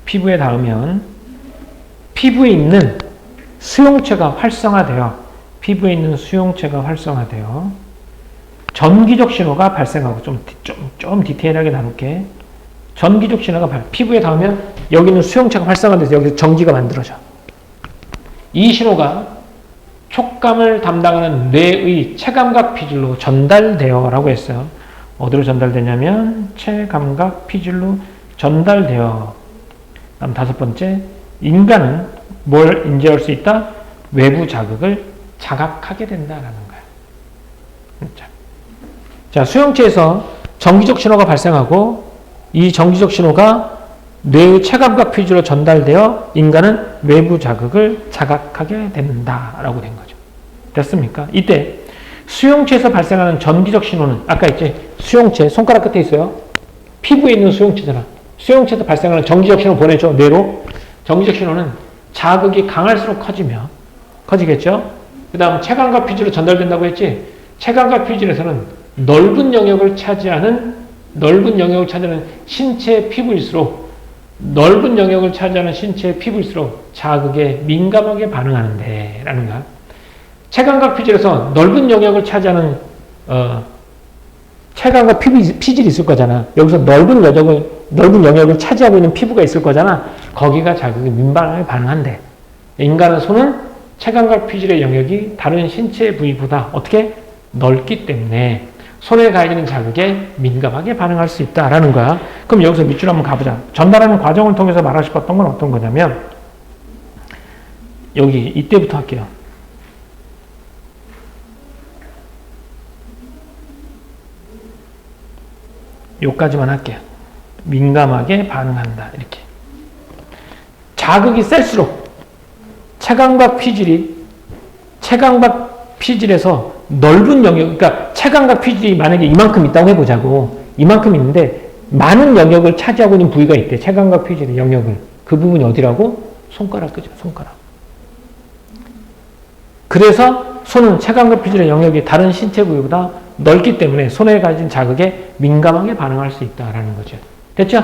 피부에 닿으면 피부에 있는 수용체가 활성화되어 전기적 신호가 발생하고 좀 디테일하게 나눌게. 전기적 신호가 피부에 닿으면 여기는 수용체가 활성화돼서 여기서 전기가 만들어져. 이 신호가 촉감을 담당하는 뇌의 체감각 피질로 전달되어 라고 했어요. 어디로 전달되냐면 체감각 피질로 전달되어. 다음 다섯 번째, 인간은 뭘 인지할 수 있다? 외부 자극을 자각하게 된다라는 거야. 자, 수용체에서 전기적 신호가 발생하고 이 전기적 신호가 뇌의 체감각 피질로 전달되어 인간은 외부 자극을 자각하게 된다라고 된 거죠. 됐습니까? 이때 수용체에서 발생하는 전기적 신호는 아까 있지? 수용체, 손가락 끝에 있어요. 피부에 있는 수용체잖아. 수용체에서 발생하는 전기적 신호 보내죠. 뇌로. 전기적 신호는 자극이 강할수록 커지겠죠? 그 다음 체감각 피질로 전달된다고 했지? 체감각 피질에서는 넓은 영역을 차지하는 신체 피부일수록 자극에 민감하게 반응하는데 라는 거야. 체감각 피질에서 넓은 영역을 차지하는 체감각 피질이 있을 거잖아. 여기서 넓은 영역을 차지하고 있는 피부가 있을 거잖아. 거기가 자극에 민감하게 반응한대. 인간의 손은 체감각 피질의 영역이 다른 신체 부위보다 어떻게? 넓기 때문에 손에 가해지는 자극에 민감하게 반응할 수 있다라는 거야. 그럼 여기서 밑줄 한번 가보자. 전달하는 과정을 통해서 말하고 싶었던 건 어떤 거냐면 여기 이때부터 할게요. 요까지만 할게요. 민감하게 반응한다. 이렇게. 자극이 셀수록 체감각 피질이 체감각 피질에서 넓은 영역, 그러니까 체감각 피질이 만약에 이만큼 있다고 해보자고. 이만큼 있는데 많은 영역을 차지하고 있는 부위가 있대. 체감각 피질의 영역을. 그 부분이 어디라고? 손가락 끄죠. 손가락. 그래서 손은 체감각 피질의 영역이 다른 신체 부위보다 넓기 때문에 손에 가진 자극에 민감하게 반응할 수 있다라는 거죠. 됐죠?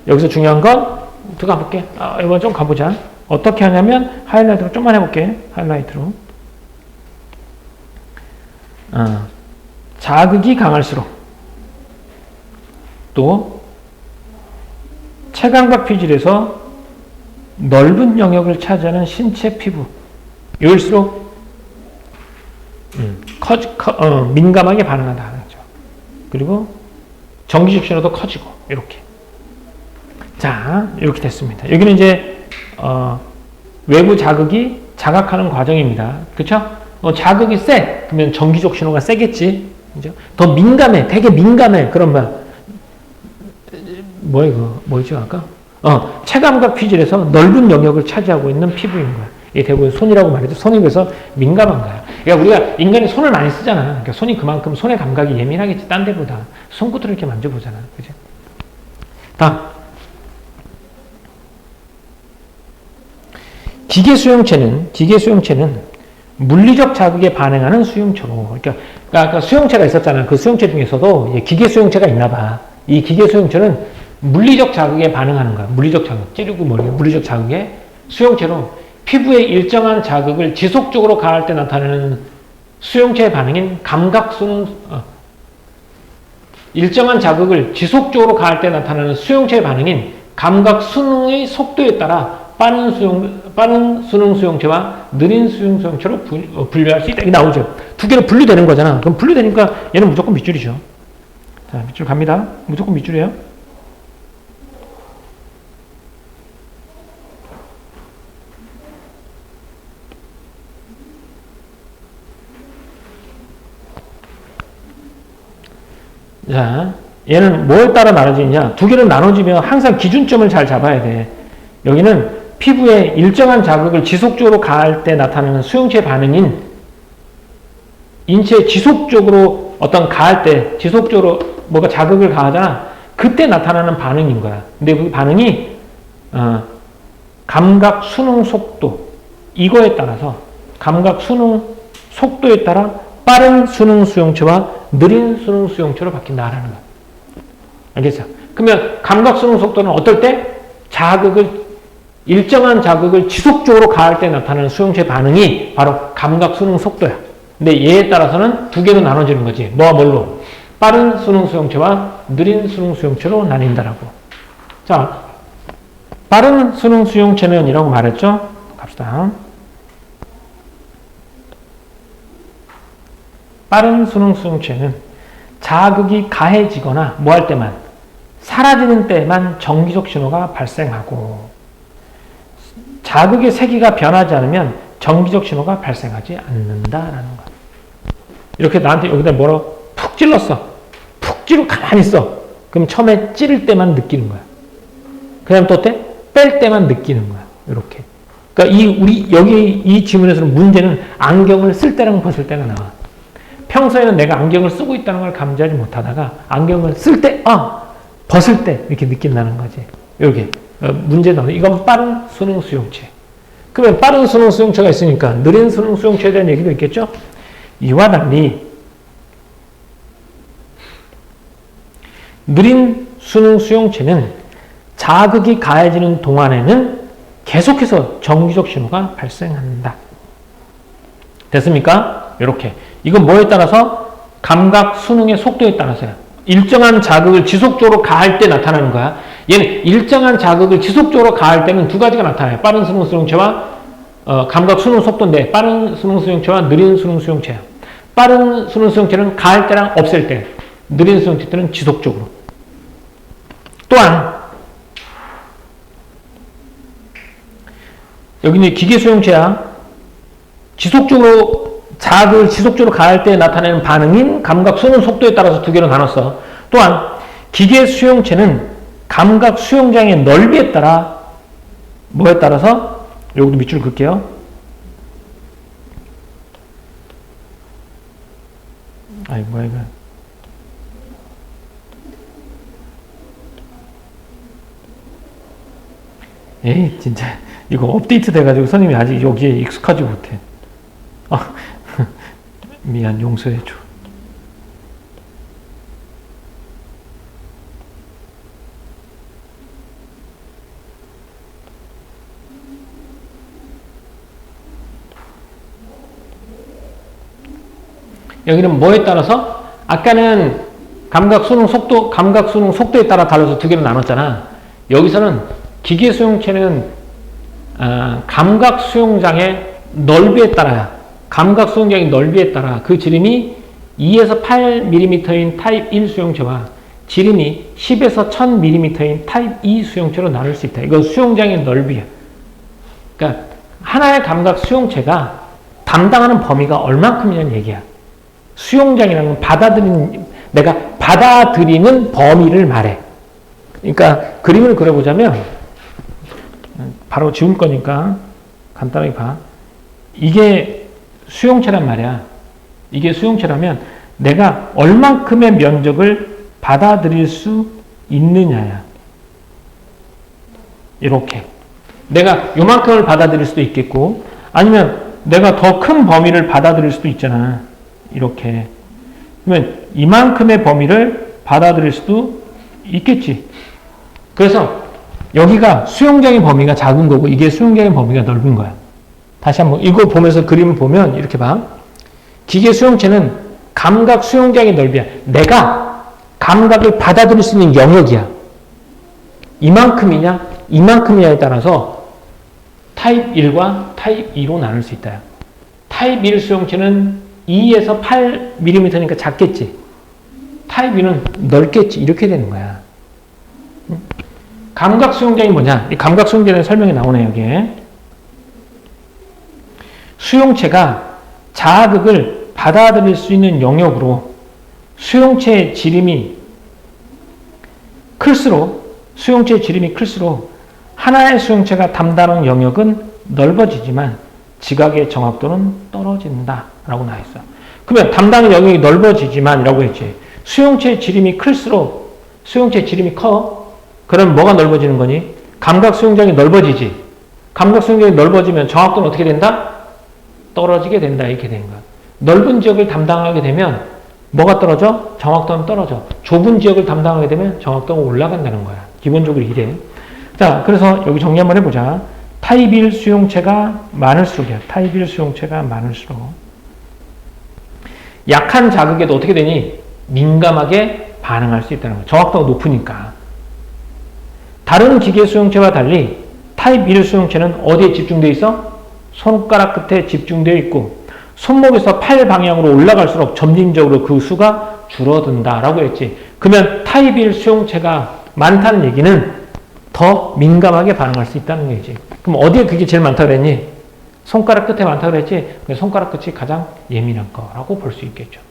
여기서 중요한 건 들어가 볼게. 이번 좀 가보자. 어떻게 하냐면 하이라이트로 좀만 해볼게. 하이라이트로. 자극이 강할수록 또 체감각 피질에서 넓은 영역을 차지하는 신체 피부 요일수록 민감하게 반응한다는 거죠. 그리고 전기적 신호도 커지고 이렇게. 자, 이렇게 됐습니다. 여기는 이제 외부 자극이 자각하는 과정입니다. 그렇죠? 자극이 세. 그러면 전기적 신호가 세겠지. 그죠? 더 민감해. 되게 민감해. 그러면 뭐죠 아까? 체감각 피질에서 넓은 영역을 차지하고 있는 피부인 거야. 이게 대부분 손이라고 말해도 손이 그래서 민감한 거야. 그러니까 우리가 인간이 손을 많이 쓰잖아. 그러니까 손이 그만큼 손의 감각이 예민하겠지. 딴 데보다. 손끝으로 이렇게 만져보잖아. 그죠? 다음. 기계 수용체는 물리적 자극에 반응하는 수용체로. 그러니까 아까 수용체가 있었잖아. 그 수용체 중에서도 기계 수용체가 있나 봐. 이 기계 수용체는 물리적 자극에 반응하는 거야. 물리적 자극. 찌르고 물리적 자극에 수용체로 피부에 일정한 자극을 지속적으로 가할 때 나타나는 수용체의 반응인 일정한 자극을 지속적으로 가할 때 나타나는 수용체의 반응인 감각 순응의 속도에 따라 빠른 순응 수용체와 느린 순응 수용체로 분류할 수 있다. 이게 나오죠. 두 개로 분류되는 거잖아. 그럼 분류되니까 얘는 무조건 밑줄이죠. 자, 밑줄 갑니다. 무조건 밑줄이에요. 자, 얘는 뭐에 따라 나눠지냐? 두 개로 나눠지면 항상 기준점을 잘 잡아야 돼. 여기는 피부에 일정한 자극을 지속적으로 가할 때 나타나는 수용체 반응인 인체에 지속적으로 가할 때 지속적으로 뭐가 자극을 가하잖아. 그때 나타나는 반응인 거야. 근데 그 반응이 감각 순응 속도 이거에 따라서 감각 순응 속도에 따라 빠른 순응 수용체와 느린 순응 수용체로 바뀐다라는 거야. 알겠어? 그러면 감각 순응 속도는 어떨 때? 일정한 자극을 지속적으로 가할 때 나타나는 수용체 반응이 바로 감각 순응 속도야. 근데 얘에 따라서는 두 개로 나눠지는 거지. 뭐와 뭘로? 빠른 순응 수용체와 느린 순응 수용체로 나뉜다라고. 자, 빠른 순응 수용체는 이라고 말했죠? 갑시다. 빠른 순응 수용체는 자극이 가해지거나 뭐 할 때만 사라지는 때만 전기적 신호가 발생하고 자극의 세기가 변하지 않으면 전기적 신호가 발생하지 않는다라는 거야. 이렇게 나한테 여기다 뭐라고 푹 찔렀어. 푹 찌르고 가만히 있어. 그럼 처음에 찌를 때만 느끼는 거야. 그 다음 또 뺄 때만 느끼는 거야. 이렇게. 그러니까 여기 이 지문에서는 문제는 안경을 쓸 때랑 벗을 때가 나와. 평소에는 내가 안경을 쓰고 있다는 걸 감지하지 못하다가 안경을 쓸 때, 벗을 때 이렇게 느낀다는 거지. 여기. 문제 나오네. 이건 빠른 순응 수용체. 그러면 빠른 순응 수용체가 있으니까 느린 순응 수용체에 대한 얘기도 있겠죠? 이와 달리 느린 순응 수용체는 자극이 가해지는 동안에는 계속해서 전기적 신호가 발생한다. 됐습니까? 이렇게. 이건 뭐에 따라서? 감각 순응의 속도에 따라서요. 일정한 자극을 지속적으로 가할 때 나타나는 거야. 얘는 일정한 자극을 지속적으로 가할 때는 두 가지가 나타나요. 빠른 순응 수용체와 감각 순응 속도인데 빠른 순응 수용체와 느린 순응 수용체야. 빠른 순응 수용체는 가할 때랑 없앨 때, 느린 수용체 때는 지속적으로. 또한 여기는 기계 수용체야. 자극을 지속적으로 가할 때 나타내는 반응인 감각 순응 속도에 따라서 두 개로 나눴어. 또한 기계 수용체는 감각 수용장의 넓이에 따라 뭐에 따라서 여기도 밑줄 긋게요. 아이, 뭐야, 이거. 에이, 진짜. 이거 업데이트 돼가지고 선생님이 아직 여기에 익숙하지 못해. 아, 미안, 용서해줘. 여기는 뭐에 따라서? 아까는 감각 수능 속도에 따라 달라서 두 개로 나눴잖아. 여기서는 기계 수용체는 감각 수용장의 넓이에 따라야. 감각 수용장의 넓이에 따라 그 지름이 2에서 8mm인 타입 1 수용체와 지름이 10에서 1000mm인 타입 2 수용체로 나눌 수 있다. 이건 수용장의 넓이야. 그러니까 하나의 감각 수용체가 담당하는 범위가 얼만큼이냐는 얘기야. 수용장이라는 건 내가 받아들이는 범위를 말해. 그러니까 그림을 그려보자면 바로 지울 거니까 간단하게 봐. 이게 수용체란 말이야. 이게 수용체라면 내가 얼만큼의 면적을 받아들일 수 있느냐야. 이렇게. 내가 요만큼을 받아들일 수도 있겠고 아니면 내가 더 큰 범위를 받아들일 수도 있잖아. 이렇게. 그러면 이만큼의 범위를 받아들일 수도 있겠지. 그래서 여기가 수용장의 범위가 작은 거고 이게 수용장의 범위가 넓은 거야. 다시 한번 이거 보면서 그림을 보면 이렇게 봐. 기계 수용체는 감각 수용장의 넓이야. 내가 감각을 받아들일 수 있는 영역이야. 이만큼이냐 이만큼이냐에 따라서 타입 1과 타입 2로 나눌 수 있다. 타입 1 수용체는 2에서 8mm니까 작겠지. 타입 2는 넓겠지. 이렇게 되는 거야. 감각 수용장이 뭐냐? 이 감각 수용장에 설명이 나오네, 여기에. 수용체가 자극을 받아들일 수 있는 영역으로 수용체의 지름이 클수록 하나의 수용체가 담당하는 영역은 넓어지지만 지각의 정확도는 떨어진다 라고 나와 있어. 그러면 담당 영역이 넓어지지만 이라고 했지. 수용체의 지름이 클수록 수용체의 지름이 커. 그럼 뭐가 넓어지는 거니? 감각 수용장이 넓어지지. 감각 수용장이 넓어지면 정확도는 어떻게 된다? 떨어지게 된다. 이렇게 되는 거야. 넓은 지역을 담당하게 되면 뭐가 떨어져? 정확도는 떨어져. 좁은 지역을 담당하게 되면 정확도가 올라간다는 거야. 기본적으로 이래. 자, 그래서 여기 정리 한번 해보자. 타입 1 수용체가 많을수록이야. 타입 1 수용체가 많을수록. 약한 자극에도 어떻게 되니? 민감하게 반응할 수 있다는 거야. 정확도가 높으니까. 다른 기계 수용체와 달리 타입 1 수용체는 어디에 집중되어 있어? 손가락 끝에 집중되어 있고 손목에서 팔 방향으로 올라갈수록 점진적으로 그 수가 줄어든다라고 했지. 그러면 타입 1 수용체가 많다는 얘기는 더 민감하게 반응할 수 있다는 얘기지. 그럼 어디에 그게 제일 많다고 그랬니? 손가락 끝에 많다고 그랬지? 손가락 끝이 가장 예민한 거라고 볼 수 있겠죠.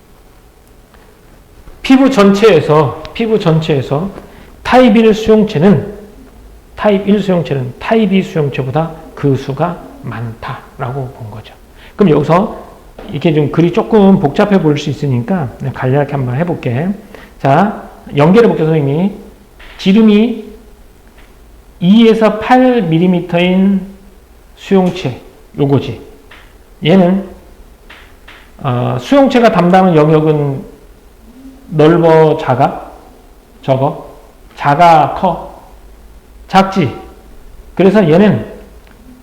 피부 전체에서 타입 1 수용체는 타입 2 수용체보다 그 수가 많다라고 본 거죠. 그럼 여기서 이렇게 좀 글이 조금 복잡해 보일 수 있으니까 간략하게 한번 해볼게. 자, 연결해 볼게요, 선생님이. 지름이 2에서 8mm인 수용체, 요거지. 얘는 수용체가 담당하는 영역은 넓어, 작아? 적어? 작아, 커? 작지? 그래서 얘는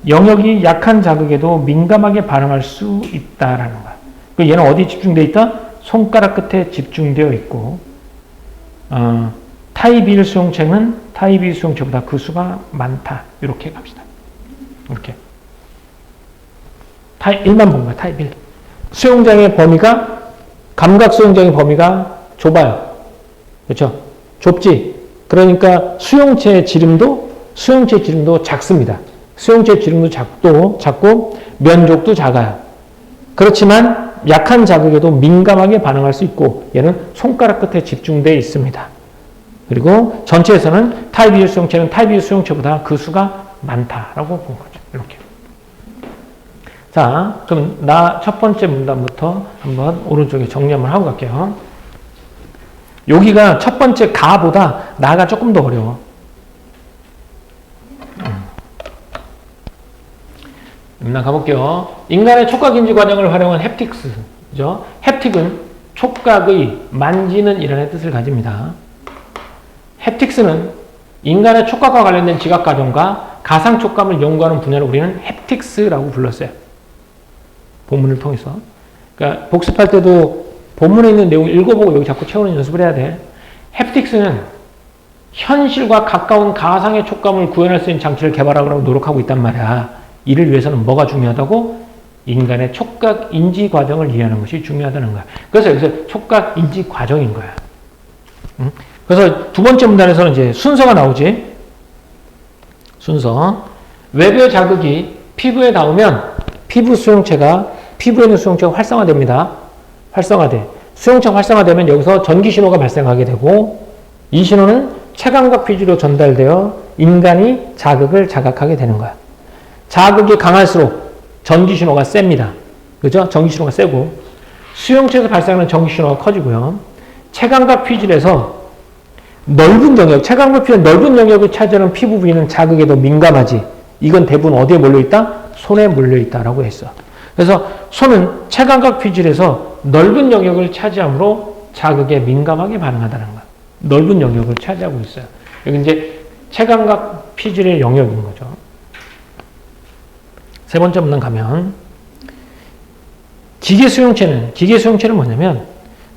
영역이 약한 자극에도 민감하게 반응할 수 있다라는 거야. 얘는 어디에 집중되어 있다? 손가락 끝에 집중되어 있고 타입 1 수용체는 타입 2 수용체보다 그 수가 많다. 이렇게 갑시다. 이렇게. 타입 1만 본 거야. 타입 1. 수용장의 범위가 감각 수용장의 범위가 좁아요. 그렇죠? 좁지? 그러니까 수용체의 지름도 작습니다. 수용체 지름도 작고 면적도 작아요. 그렇지만 약한 자극에도 민감하게 반응할 수 있고 얘는 손가락 끝에 집중되어 있습니다. 그리고 전체에서는 타입 1 수용체는 타입 2 수용체보다 그 수가 많다라고 본 거죠. 이렇게. 자, 그럼 나 첫 번째 문단부터 한번 오른쪽에 정리 한번 하고 갈게요. 여기가 첫 번째 가보다 나가 조금 더 어려워. 문단 가볼게요. 인간의 촉각인지 과정을 활용한 햅틱스. 그죠? 햅틱은 촉각의 만지는 이라는 뜻을 가집니다. 햅틱스는 인간의 촉각과 관련된 지각 과정과 가상 촉감을 연구하는 분야를 우리는 햅틱스라고 불렀어요. 본문을 통해서. 그러니까 복습할 때도 본문에 있는 내용 읽어보고 여기 자꾸 채우는 연습을 해야 돼. 햅틱스는 현실과 가까운 가상의 촉감을 구현할 수 있는 장치를 개발하려고 노력하고 있단 말이야. 이를 위해서는 뭐가 중요하다고? 인간의 촉각 인지 과정을 이해하는 것이 중요하다는 거야. 그래서 여기서 촉각 인지 과정인 거야. 응? 그래서 두 번째 문단에서는 이제 순서가 나오지. 순서. 외부의 자극이 피부에 닿으면 피부에 있는 수용체가 활성화됩니다. 활성화돼. 수용체가 활성화되면 여기서 전기 신호가 발생하게 되고 이 신호는 체감각 피지로 전달되어 인간이 자극을 자각하게 되는 거야. 자극이 강할수록 전기 신호가 셉니다. 그죠? 전기 신호가 세고 수용체에서 발생하는 전기 신호가 커지고요. 체감각 피질에서 넓은 영역, 체감각 피질 넓은 영역을 차지하는 피부 부위는 자극에 더 민감하지. 이건 대부분 어디에 몰려있다? 손에 몰려있다라고 했어. 그래서 손은 체감각 피질에서 넓은 영역을 차지하므로 자극에 민감하게 반응하다는 거야. 넓은 영역을 차지하고 있어요. 여기 이제 체감각 피질의 영역인 거죠. 세 번째 문단 가면 기계 수용체는 뭐냐면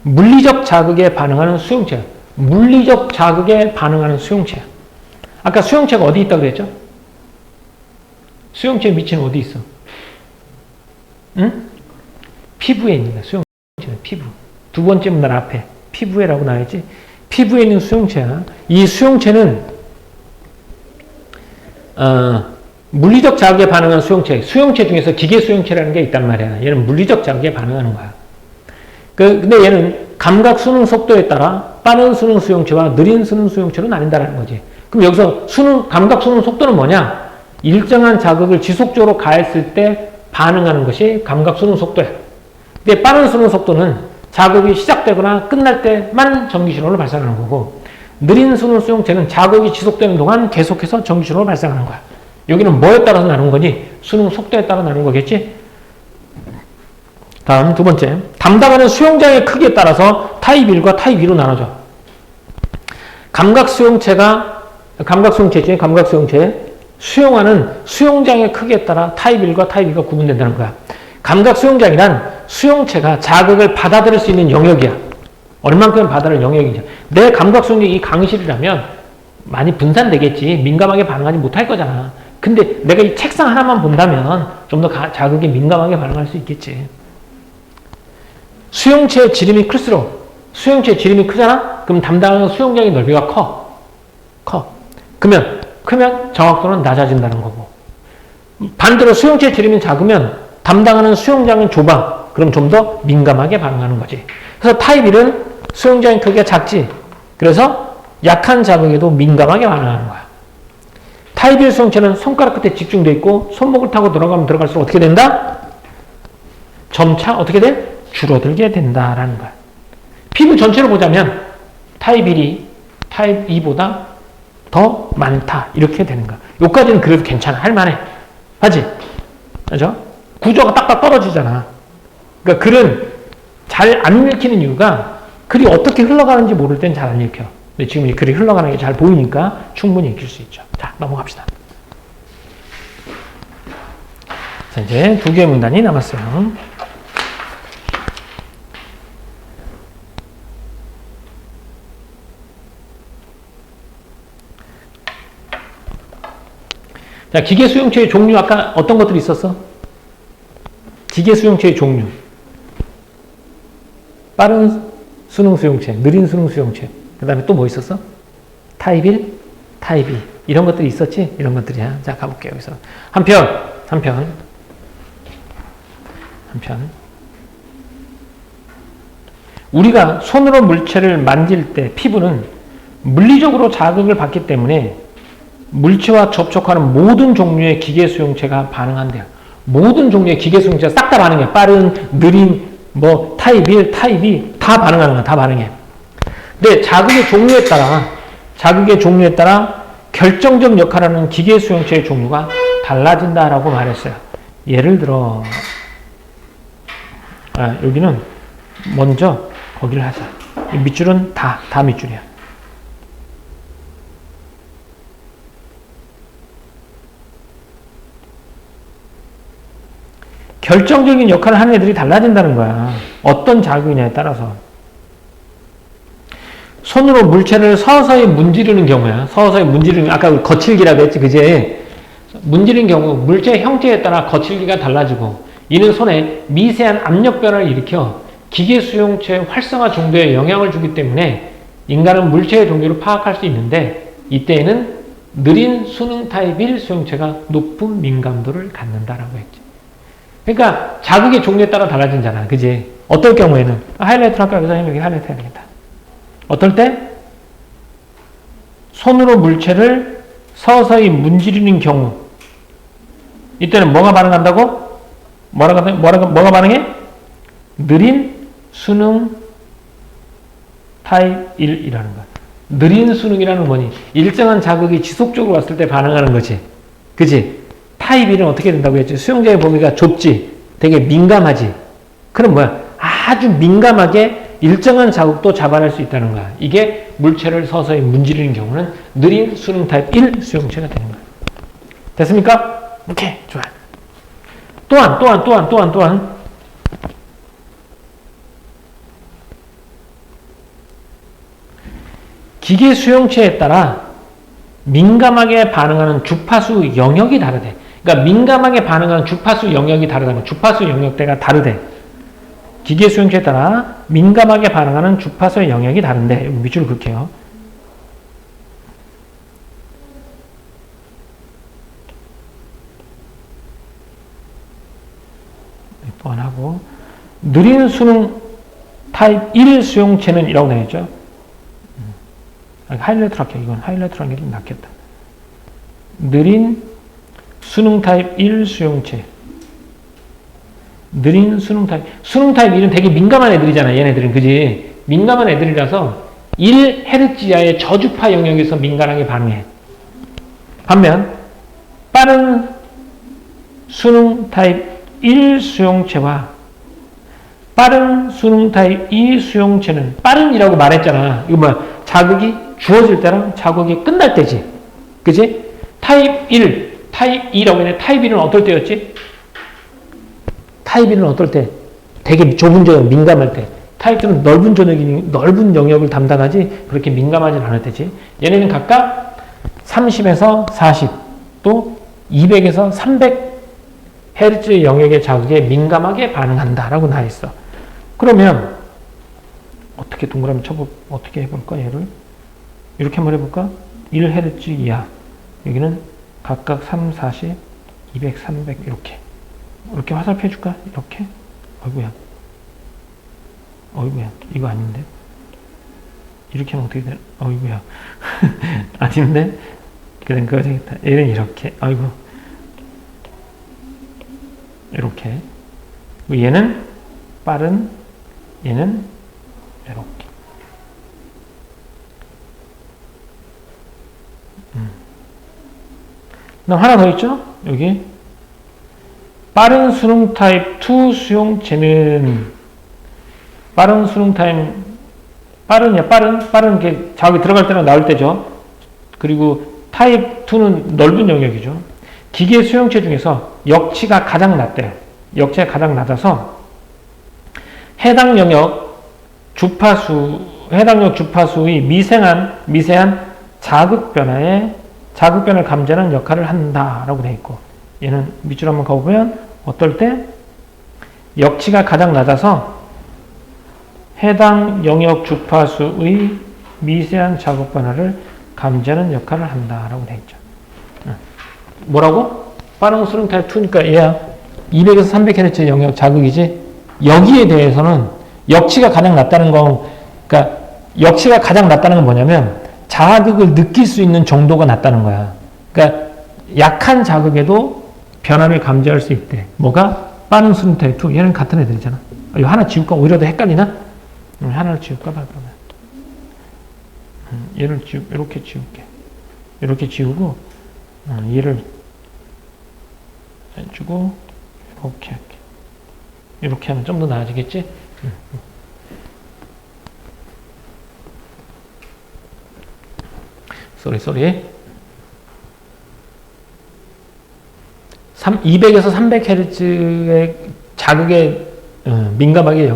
물리적 자극에 반응하는 수용체. 물리적 자극에 반응하는 수용체야. 아까 수용체가 어디 있다고 그랬죠? 수용체의 위치는 어디 있어? 응? 피부에 있는 거야. 수용체는 피부. 두 번째 문단 앞에 피부에라고 나와있지? 피부에 있는 수용체야. 이 수용체는 물리적 자극에 반응하는 수용체 중에서 기계 수용체라는 게 있단 말이야. 얘는 물리적 자극에 반응하는 거야. 근데 얘는 감각 수능 속도에 따라 빠른 수능 수용체와 느린 수능 수용체로 나뉜다는 거지. 그럼 여기서 감각 수능 속도는 뭐냐? 일정한 자극을 지속적으로 가했을 때 반응하는 것이 감각 수능 속도야. 근데 빠른 수능 속도는 자극이 시작되거나 끝날 때만 전기신호를 발생하는 거고 느린 수능 수용체는 자극이 지속되는 동안 계속해서 전기신호를 발생하는 거야. 여기는 뭐에 따라서 나눈 거니? 수능 속도에 따라 나눈 거겠지? 다음 두 번째. 담당하는 수용장의 크기에 따라서 타입 1과 타입 2로 나눠져. 감각 수용체 수용하는 수용장의 크기에 따라 타입 1과 타입 2가 구분된다는 거야. 감각 수용장이란 수용체가 자극을 받아들일 수 있는 영역이야. 얼만큼 받아들일 영역이냐. 내 감각 수용력이 이 강실이라면 많이 분산되겠지. 민감하게 반응하지 못할 거잖아. 근데 내가 이 책상 하나만 본다면 좀 더 자극에 민감하게 반응할 수 있겠지. 수용체의 지름이 클수록 수용체의 지름이 크잖아? 그럼 담당하는 수용장의 넓이가 커. 크면 정확도는 낮아진다는 거고. 반대로 수용체의 지름이 작으면 담당하는 수용장은 좁아. 그럼 좀 더 민감하게 반응하는 거지. 그래서 타입 1은 수용장의 크기가 작지. 그래서 약한 자극에도 민감하게 반응하는 거야. 타입 1 수용체는 손가락 끝에 집중돼 있고 손목을 타고 들어가면 들어갈수록 어떻게 된다? 점차 어떻게 돼? 줄어들게 된다라는 거야. 피부 전체를 보자면 타입 1이 타입 2보다 더 많다. 이렇게 되는 거야. 여기까지는 그래도 괜찮아. 할만해. 하지? 그죠? 구조가 딱딱 떨어지잖아. 그러니까 글은 잘 안 읽히는 이유가 글이 어떻게 흘러가는지 모를 땐 잘 안 읽혀. 근데 지금 이 글이 흘러가는 게 잘 보이니까 충분히 읽힐 수 있죠. 자, 넘어갑시다. 자, 이제 두 개의 문단이 남았어요. 자, 기계 수용체의 종류 아까 어떤 것들이 있었어? 기계 수용체의 종류. 빠른 수능 수용체, 느린 수능 수용체. 그 다음에 또 뭐 있었어? 타입 1, 타입 2. 이런 것들이 있었지? 이런 것들이야. 자, 가볼게요. 여기서. 한편. 우리가 손으로 물체를 만질 때 피부는 물리적으로 자극을 받기 때문에 물체와 접촉하는 모든 종류의 기계 수용체가 반응한대요. 모든 종류의 기계 수용체가 싹 다 반응해. 빠른, 느린, 뭐 타입 1, 타입 2 다 반응하는 거야. 다 반응해. 근데 자극의 종류에 따라 결정적 역할을 하는 기계 수용체의 종류가 달라진다라고 말했어요. 예를 들어 여기는 먼저 거기를 하자. 밑줄은 다 밑줄이야. 결정적인 역할을 하는 애들이 달라진다는 거야. 어떤 자극이냐에 따라서. 손으로 물체를 서서히 문지르는 경우야. 서서히 문지르는, 아까 거칠기라고 했지, 그제? 문지르는 경우, 물체의 형태에 따라 거칠기가 달라지고, 이는 손에 미세한 압력 변화를 일으켜 기계 수용체 활성화 정도에 영향을 주기 때문에 인간은 물체의 종류를 파악할 수 있는데, 이때에는 느린 수능 타입 1 수용체가 높은 민감도를 갖는다라고 했지. 그러니까 자극의 종류에 따라 달라진잖아. 그지? 어떨 경우에는 하이라이트를 할까? 여기서 여기 하이라이트 해야 되겠다. 어떨 때? 손으로 물체를 서서히 문지르는 경우. 이때는 뭐가 반응한다고? 뭐가 반응해? 느린 수능 타입 1이라는 거야. 느린 수능이라는 뭐니? 일정한 자극이 지속적으로 왔을 때 반응하는 거지. 그지? 타입 1은 어떻게 된다고 했지? 수용자의 범위가 좁지? 되게 민감하지? 그럼 뭐야? 아주 민감하게 일정한 자극도 잡아낼 수 있다는 거야. 이게 물체를 서서히 문지르는 경우는 느린 수능 타입 1 수용체가 되는 거야. 됐습니까? 오케이, 좋아. 또한 기계 수용체에 따라 민감하게 반응하는 주파수 영역이 다르대. 그러니까 민감하게 반응하는 주파수 영역이 다르다면 주파수 영역대가 다르대. 기계 수용체에 따라 민감하게 반응하는 주파수의 영역이 다른데 밑줄 그을게요. 또 하나 하고 느린 수능 타입 1 수용체는 이라고 되어있죠. 하이라이트로 할게요. 이건 하이라이트로 하는 게 좀 낫겠다. 느린 수능 타입 1 수용체. 느린 수능 타입 1은 되게 민감한 애들이잖아. 얘네들은. 그지? 민감한 애들이라서 1Hz 이하의 저주파 영역에서 민감하게 반응해. 반면 빠른 수능 타입 1 수용체와 빠른 수능 타입 2 수용체는 빠른이라고 말했잖아. 이거 뭐야? 자극이 주어질 때랑 자극이 끝날 때지. 그지? 타입 1, 타입 2라고 했는데 타입 1은 어떨 때였지? 타입 1은 어떨 때? 되게 좁은 영역, 민감할 때. 타입 2는 넓은 영역을 담당하지 그렇게 민감하진 않을 때지. 얘네는 각각 30에서 40, 또 200에서 300Hz 영역의 자극에 민감하게 반응한다라고 나와 있어. 그러면 어떻게 동그라미 어떻게 해볼까? 얘를 이렇게 한번 해볼까? 1Hz 이하. 여기는 각각 3, 40, 200, 300 이렇게 화살표 해줄까? 이렇게. 어이구야 이거 아닌데 이렇게 하면 어떻게 되나? 어이구야 아닌데 그냥 그거 되겠다. 얘는 이렇게. 아이고 이렇게. 얘는 빠른, 얘는 이렇게. 그다음 하나 더 있죠? 여기 빠른 수능 타입 2 수용체는 빠른 수능 타입 빠른 게 자극이 들어갈 때랑 나올 때죠. 그리고 타입 2는 넓은 영역이죠. 기계 수용체 중에서 역치가 가장 낮대요. 역치가 가장 낮아서 해당 영역 주파수의 미세한 자극 변화를 감지하는 역할을 한다라고 되어 있고, 얘는 밑줄 한번 가보면 어떨 때 역치가 가장 낮아서 해당 영역 주파수의 미세한 자극 변화를 감지하는 역할을 한다라고 되어 있죠. 뭐라고? 빠른 수능 타입 2니까 얘야 200에서 300Hz 영역 자극이지. 여기에 대해서는 역치가 가장 낮다는 건, 그러니까 역치가 가장 낮다는 건 뭐냐면 자극을 느낄 수 있는 정도가 낮다는 거야. 그러니까 약한 자극에도 변화를 감지할 수 있대. 뭐가? 빠른 수능 타입 2. 얘는 같은 애들이잖아. 이거 하나 지울까? 오히려 더 헷갈리나? 하나를 지울까 봐, 그러면. 얘를 이렇게 지울게. 이렇게 지우고, 얘를 해주고, 이렇게 할게. 이렇게 하면 좀 더 나아지겠지? 쏘리. 200에서 300Hz의 자극에 민감하게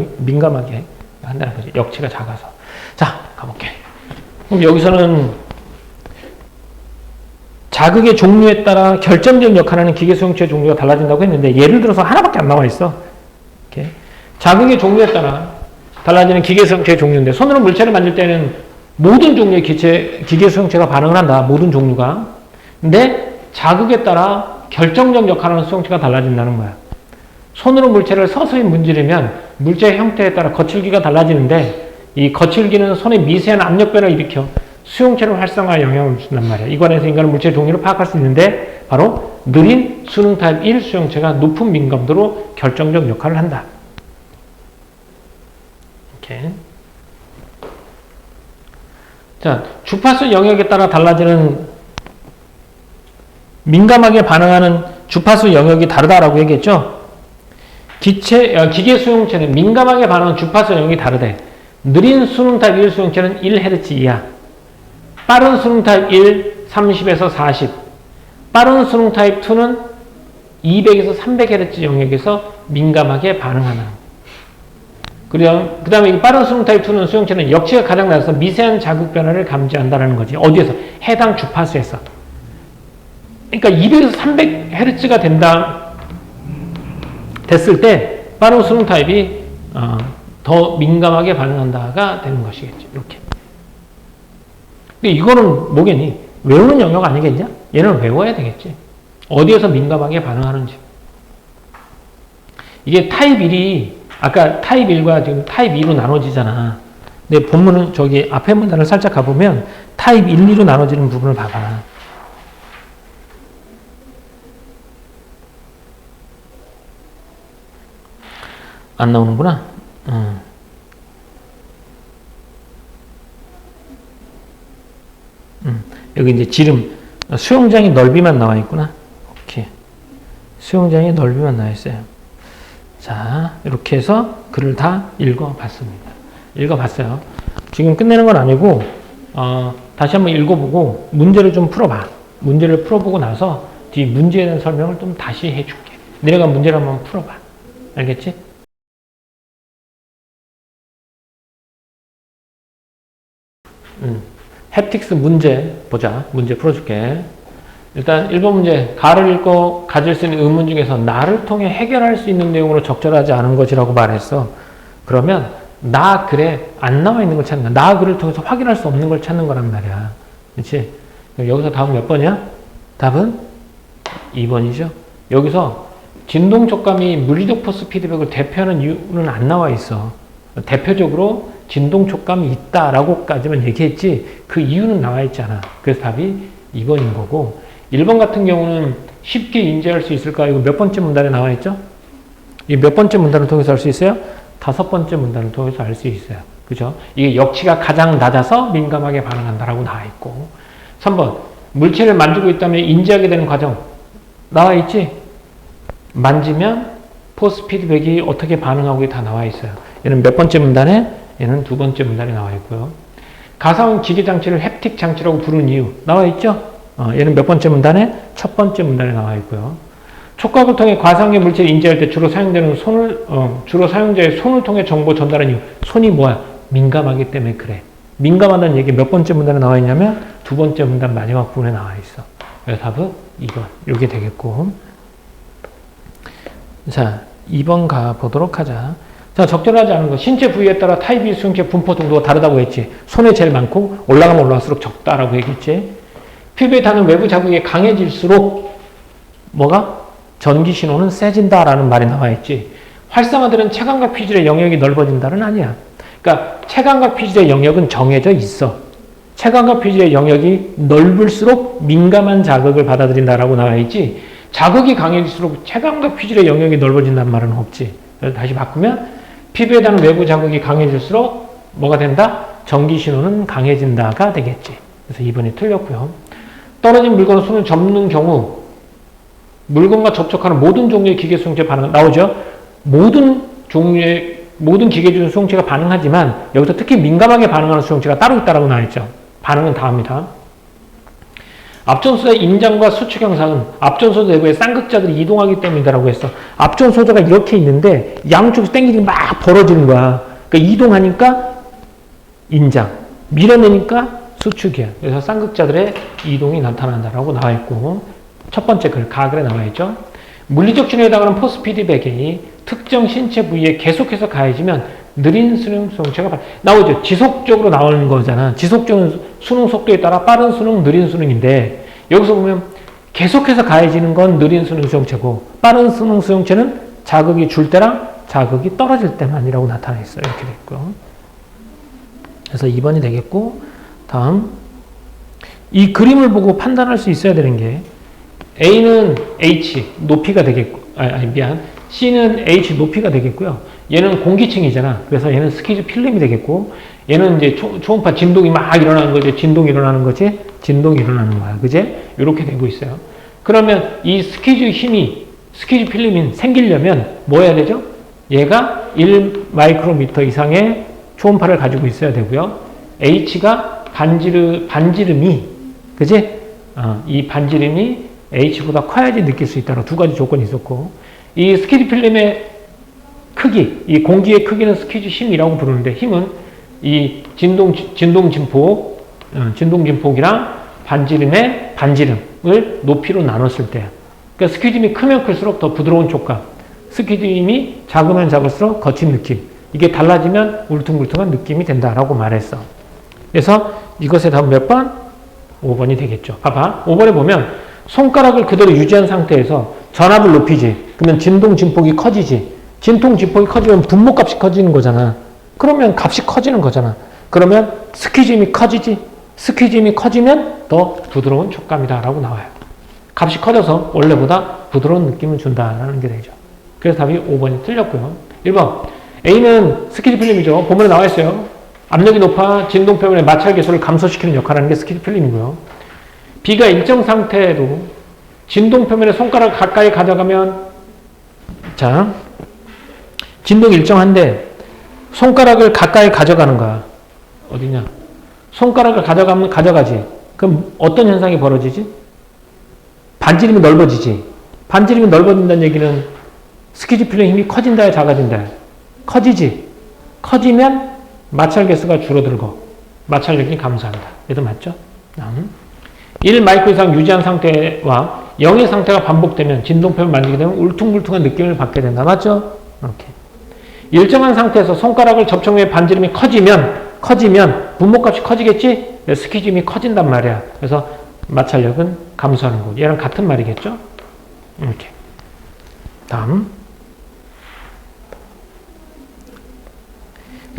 한다는 거지. 역치가 작아서. 자, 가볼게. 그럼 여기서는 자극의 종류에 따라 결정적 역할을 하는 기계 수용체의 종류가 달라진다고 했는데 예를 들어서 하나밖에 안 나와 있어. 이렇게. 자극의 종류에 따라 달라지는 기계 수용체의 종류인데 손으로 물체를 만질 때는 모든 종류의 기계 수용체가 반응을 한다. 모든 종류가. 근데 자극에 따라 결정적 역할을 하는 수용체가 달라진다는 거야. 손으로 물체를 서서히 문지르면 물체의 형태에 따라 거칠기가 달라지는데 이 거칠기는 손의 미세한 압력 변화를 일으켜 수용체를 활성화에 영향을 준단 말이야. 이 관에서 인간은 물체의 종류를 파악할 수 있는데 바로 느린 수능 타입 1 수용체가 높은 민감도로 결정적 역할을 한다. 이렇게. 자, 주파수 영역에 따라 달라지는 민감하게 반응하는 주파수 영역이 다르다라고 얘기했죠. 기계 수용체는 민감하게 반응하는 주파수 영역이 다르대. 느린 수능 타입 1 수용체는 1Hz 이하. 빠른 수능 타입 1, 30에서 40. 빠른 수능 타입 2는 200에서 300Hz 영역에서 민감하게 반응하는. 그 다음에 이 빠른 수능 타입 2는 수용체는 역치가 가장 낮아서 미세한 자극 변화를 감지한다는 거지. 어디에서? 해당 주파수에서. 그러니까 200에서 300Hz가 됐을 때 빠른 수능 타입이 더 민감하게 반응한다가 되는 것이겠죠. 이렇게. 근데 이거는 뭐겠니? 외우는 영역 아니겠냐? 얘는 외워야 되겠지. 어디에서 민감하게 반응하는지. 이게 타입 1이 아까 타입 1과 지금 타입 2로 나눠지잖아. 근데 본문은 저기 앞에 문단을 살짝 가보면 타입 1, 2로 나눠지는 부분을 봐봐. 안 나오는구나. 여기 이제 지름, 수영장의 넓이만 나와 있구나. 오케이. 수영장의 넓이만 나와 있어요. 자, 이렇게 해서 글을 다 읽어봤습니다. 읽어봤어요. 지금 끝내는 건 아니고, 다시 한번 읽어보고, 문제를 좀 풀어봐. 문제를 풀어보고 나서, 뒤 문제에 대한 설명을 좀 다시 해줄게. 내가 문제를 한번 풀어봐. 알겠지? 햅틱스 문제 보자. 문제 풀어줄게. 일단 1번 문제. 가를 읽고 가질 수 있는 의문 중에서 나를 통해 해결할 수 있는 내용으로 적절하지 않은 것이라고 말했어. 그러면 나 글에 안 나와 있는 걸 찾는 거야. 나 글을 통해서 확인할 수 없는 걸 찾는 거란 말이야. 그렇지? 여기서 답은 몇 번이야? 답은 2번이죠. 여기서 진동 촉감이 물리적 포스 피드백을 대표하는 이유는 안 나와 있어. 대표적으로 진동 촉감이 있다라고까지만 얘기했지 그 이유는 나와 있지 않아. 그래서 답이 2번인 거고 1번 같은 경우는 쉽게 인지할 수 있을까? 이거 몇 번째 문단에 나와 있죠? 이 몇 번째 문단을 통해서 알 수 있어요? 5번째 문단을 통해서 알 수 있어요. 그죠? 이게 역치가 가장 낮아서 민감하게 반응한다라고 나와 있고 3번 물체를 만지고 있다면 인지하게 되는 과정 나와 있지? 만지면 포스 피드백이 어떻게 반응하고 다 나와 있어요. 얘는 몇 번째 문단에? 얘는 2번째 문단에 나와 있고요. 가상은 기계 장치를 햅틱 장치라고 부르는 이유 나와 있죠? 얘는 몇 번째 문단에? 첫 번째 문단에 나와 있고요. 촉각을 통해 과상의 물체를 인지할 때 주로 사용되는 주로 사용자의 손을 통해 정보 전달하는 이유. 손이 뭐야? 민감하기 때문에 그래. 민감하다는 얘기 몇 번째 문단에 나와 있냐면 2번째 문단 마지막 부분에 나와 있어. 그래서 답은 2번. 이게 되겠고. 자, 2번 가보도록 하자. 자, 적절하지 않은 거. 신체 부위에 따라 타입 1 수용체 분포 정도가 다르다고 했지. 손에 제일 많고 올라가면 올라갈수록 적다라고 얘기했지. 피부에 닿는 외부 자극이 강해질수록 뭐가? 전기 신호는 세진다라는 말이 나와 있지. 활성화되는 체감각 피질의 영역이 넓어진다는 아니야. 그러니까 체감각 피질의 영역은 정해져 있어. 체감각 피질의 영역이 넓을수록 민감한 자극을 받아들인다라고 나와 있지. 자극이 강해질수록 체감과 피질의 영역이 넓어진다는 말은 없지. 그래서 다시 바꾸면 피부에 닿는 외부 자극이 강해질수록 뭐가 된다? 전기 신호는 강해진다가 되겠지. 그래서 2번이 틀렸고요. 떨어진 물건을 손을 접는 경우 물건과 접촉하는 모든 종류의 기계 수용체 반응 나오죠. 모든 기계중 수용체가 반응하지만 여기서 특히 민감하게 반응하는 수용체가 따로 있다고 나와있죠. 반응은 다 합니다. 앞전소의 임장과 수축 현상은 앞전소 내부의 쌍극자들이 이동하기 때문이다라고 했어. 앞전소자가 이렇게 있는데 양쪽에서 당기니 막 벌어지는 거야. 그러니까 이동하니까 인장, 밀어내니까 수축이야. 그래서 쌍극자들의 이동이 나타난다라고 나와 있고, 첫 번째 글 가글에 나와 있죠. 물리적 진화에 해당하는 포스 피드백이 특정 신체 부위에 계속해서 가해지면 느린 수능 수용체가 나오죠. 지속적으로 나오는 거잖아. 지속적인 수능 속도에 따라 빠른 수능, 느린 수능인데 여기서 보면 계속해서 가해지는 건 느린 수능 수용체고 빠른 수능 수용체는 자극이 줄 때랑 자극이 떨어질 때만이라고 나타나 있어요. 이렇게 됐고요. 그래서 2번이 되겠고, 다음 이 그림을 보고 판단할 수 있어야 되는 게 A는 H 높이가 되겠고, C는 H 높이가 되겠고요. 얘는 공기층이잖아. 그래서 얘는 스키즈 필름이 되겠고, 얘는 이제 초음파 진동이 막 일어나는 거지. 진동이 일어나는 거지. 진동이 일어나는 거야. 그제? 이렇게 되고 있어요. 그러면 이 스키즈 필름이 생기려면 뭐 해야 되죠? 얘가 1 마이크로미터 이상의 초음파를 가지고 있어야 되고요. H가 반지름이, 그지? 이 반지름이 H보다 커야지 느낄 수 있다는 두 가지 조건이 있었고, 이 스키즈 필름의 크기, 이 공기의 크기는 스키즈 힘이라고 부르는데, 힘은 이 진동 진폭이랑 반지름의 반지름을 높이로 나눴을 때, 그러니까 스키즈 힘이 크면 클수록 더 부드러운 촉감, 스키즈 힘이 작으면 작을수록 거친 느낌, 이게 달라지면 울퉁불퉁한 느낌이 된다라고 말했어. 그래서 이것의 답은 몇 번? 5번이 되겠죠. 봐봐. 5번에 보면 손가락을 그대로 유지한 상태에서 전압을 높이지. 그러면 진동 진폭이 커지지. 진동 진폭이 커지면 분모값이 커지는 거잖아. 그러면 값이 커지는 거잖아. 그러면 스퀴즈 힘이 커지지. 스퀴즈 힘이 커지면 더 부드러운 촉감이다라고 나와요. 값이 커져서 원래보다 부드러운 느낌을 준다라는 게 되죠. 그래서 답이 5번이 틀렸고요. 1번. A는 스퀴즈 필름이죠. 본문에 나와 있어요. 압력이 높아 진동 표면의 마찰 계수를 감소시키는 역할을 하는 게 스퀴즈 필름이고요. B가 일정 상태에도 진동 표면에 손가락을 가까이 가져가면, 자, 진동이 일정한데 손가락을 가까이 가져가는 거야. 어디냐? 손가락을 가져가면 가져가지. 그럼 어떤 현상이 벌어지지? 반지름이 넓어지지. 반지름이 넓어진다는 얘기는 스퀴즈 필름 힘이 커진다야 작아진다야? 커지지. 커지면 마찰 개수가 줄어들고 마찰력이 감소한다. 얘도 맞죠? 1 마이크로 이상 유지한 상태와 0의 상태가 반복되면 진동표를 만지게 되면 울퉁불퉁한 느낌을 받게 된다. 맞죠? 이렇게. 일정한 상태에서 손가락을 접촉면의 반지름이 커지면 분모값이 커지겠지? 스퀴즈 힘이 커진단 말이야. 그래서 마찰력은 감소하는 거고. 얘랑 같은 말이겠죠? 이렇게. 다음.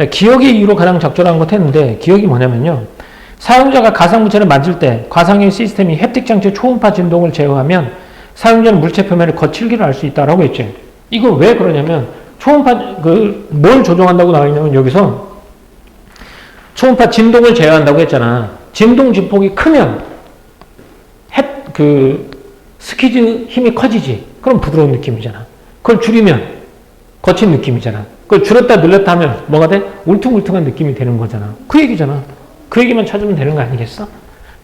기억의 이유로 가장 적절한 것 했는데, 기억이 뭐냐면요. 사용자가 가상물체를 만질 때 가상의 시스템이 햅틱장치 초음파 진동을 제어하면 사용자는 물체 표면의 거칠기를 알 수 있다라고 했지. 이거 왜 그러냐면, 초음파, 뭘 조종한다고 나와 있냐면, 여기서 초음파 진동을 제어한다고 했잖아. 진동 진폭이 크면 스퀴즈 힘이 커지지. 그럼 부드러운 느낌이잖아. 그걸 줄이면 거친 느낌이잖아. 그걸 줄였다 늘렸다 하면 뭐가 돼? 울퉁불퉁한 느낌이 되는 거잖아. 그 얘기잖아. 그 얘기만 찾으면 되는 거 아니겠어?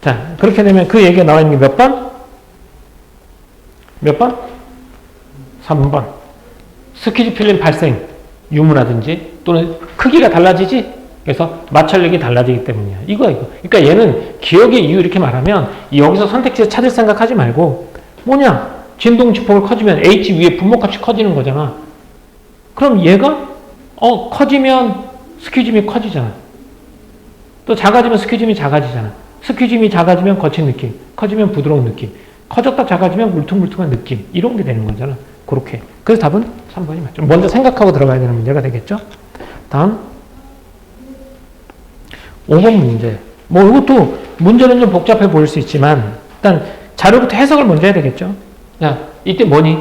자, 그렇게 되면 그 얘기가 나와 있는 게 몇 번? 몇 번? 3번. 스퀴즈 필름 발생, 유무라든지 또는 크기가 달라지지? 그래서 마찰력이 달라지기 때문이야. 이거. 그러니까 얘는 기억의 이유 이렇게 말하면 여기서 선택지를 찾을 생각하지 말고 뭐냐? 진동 지폭을 커지면 H 위에 분모값이 커지는 거잖아. 그럼 얘가 커지면 스퀴즈 힘이 커지잖아. 또 작아지면 스퀴즈 힘이 작아지잖아. 스퀴즈 힘이 작아지면 거친 느낌, 커지면 부드러운 느낌, 커졌다 작아지면 울퉁불퉁한 느낌, 이런 게 되는 거잖아. 그렇게. 그래서 답은 3번이 맞죠. 먼저 생각하고 들어가야 되는 문제가 되겠죠. 다음 5번 문제. 뭐 이것도 문제는 좀 복잡해 보일 수 있지만 일단 자료부터 해석을 먼저 해야 되겠죠. 자, 이때 뭐니?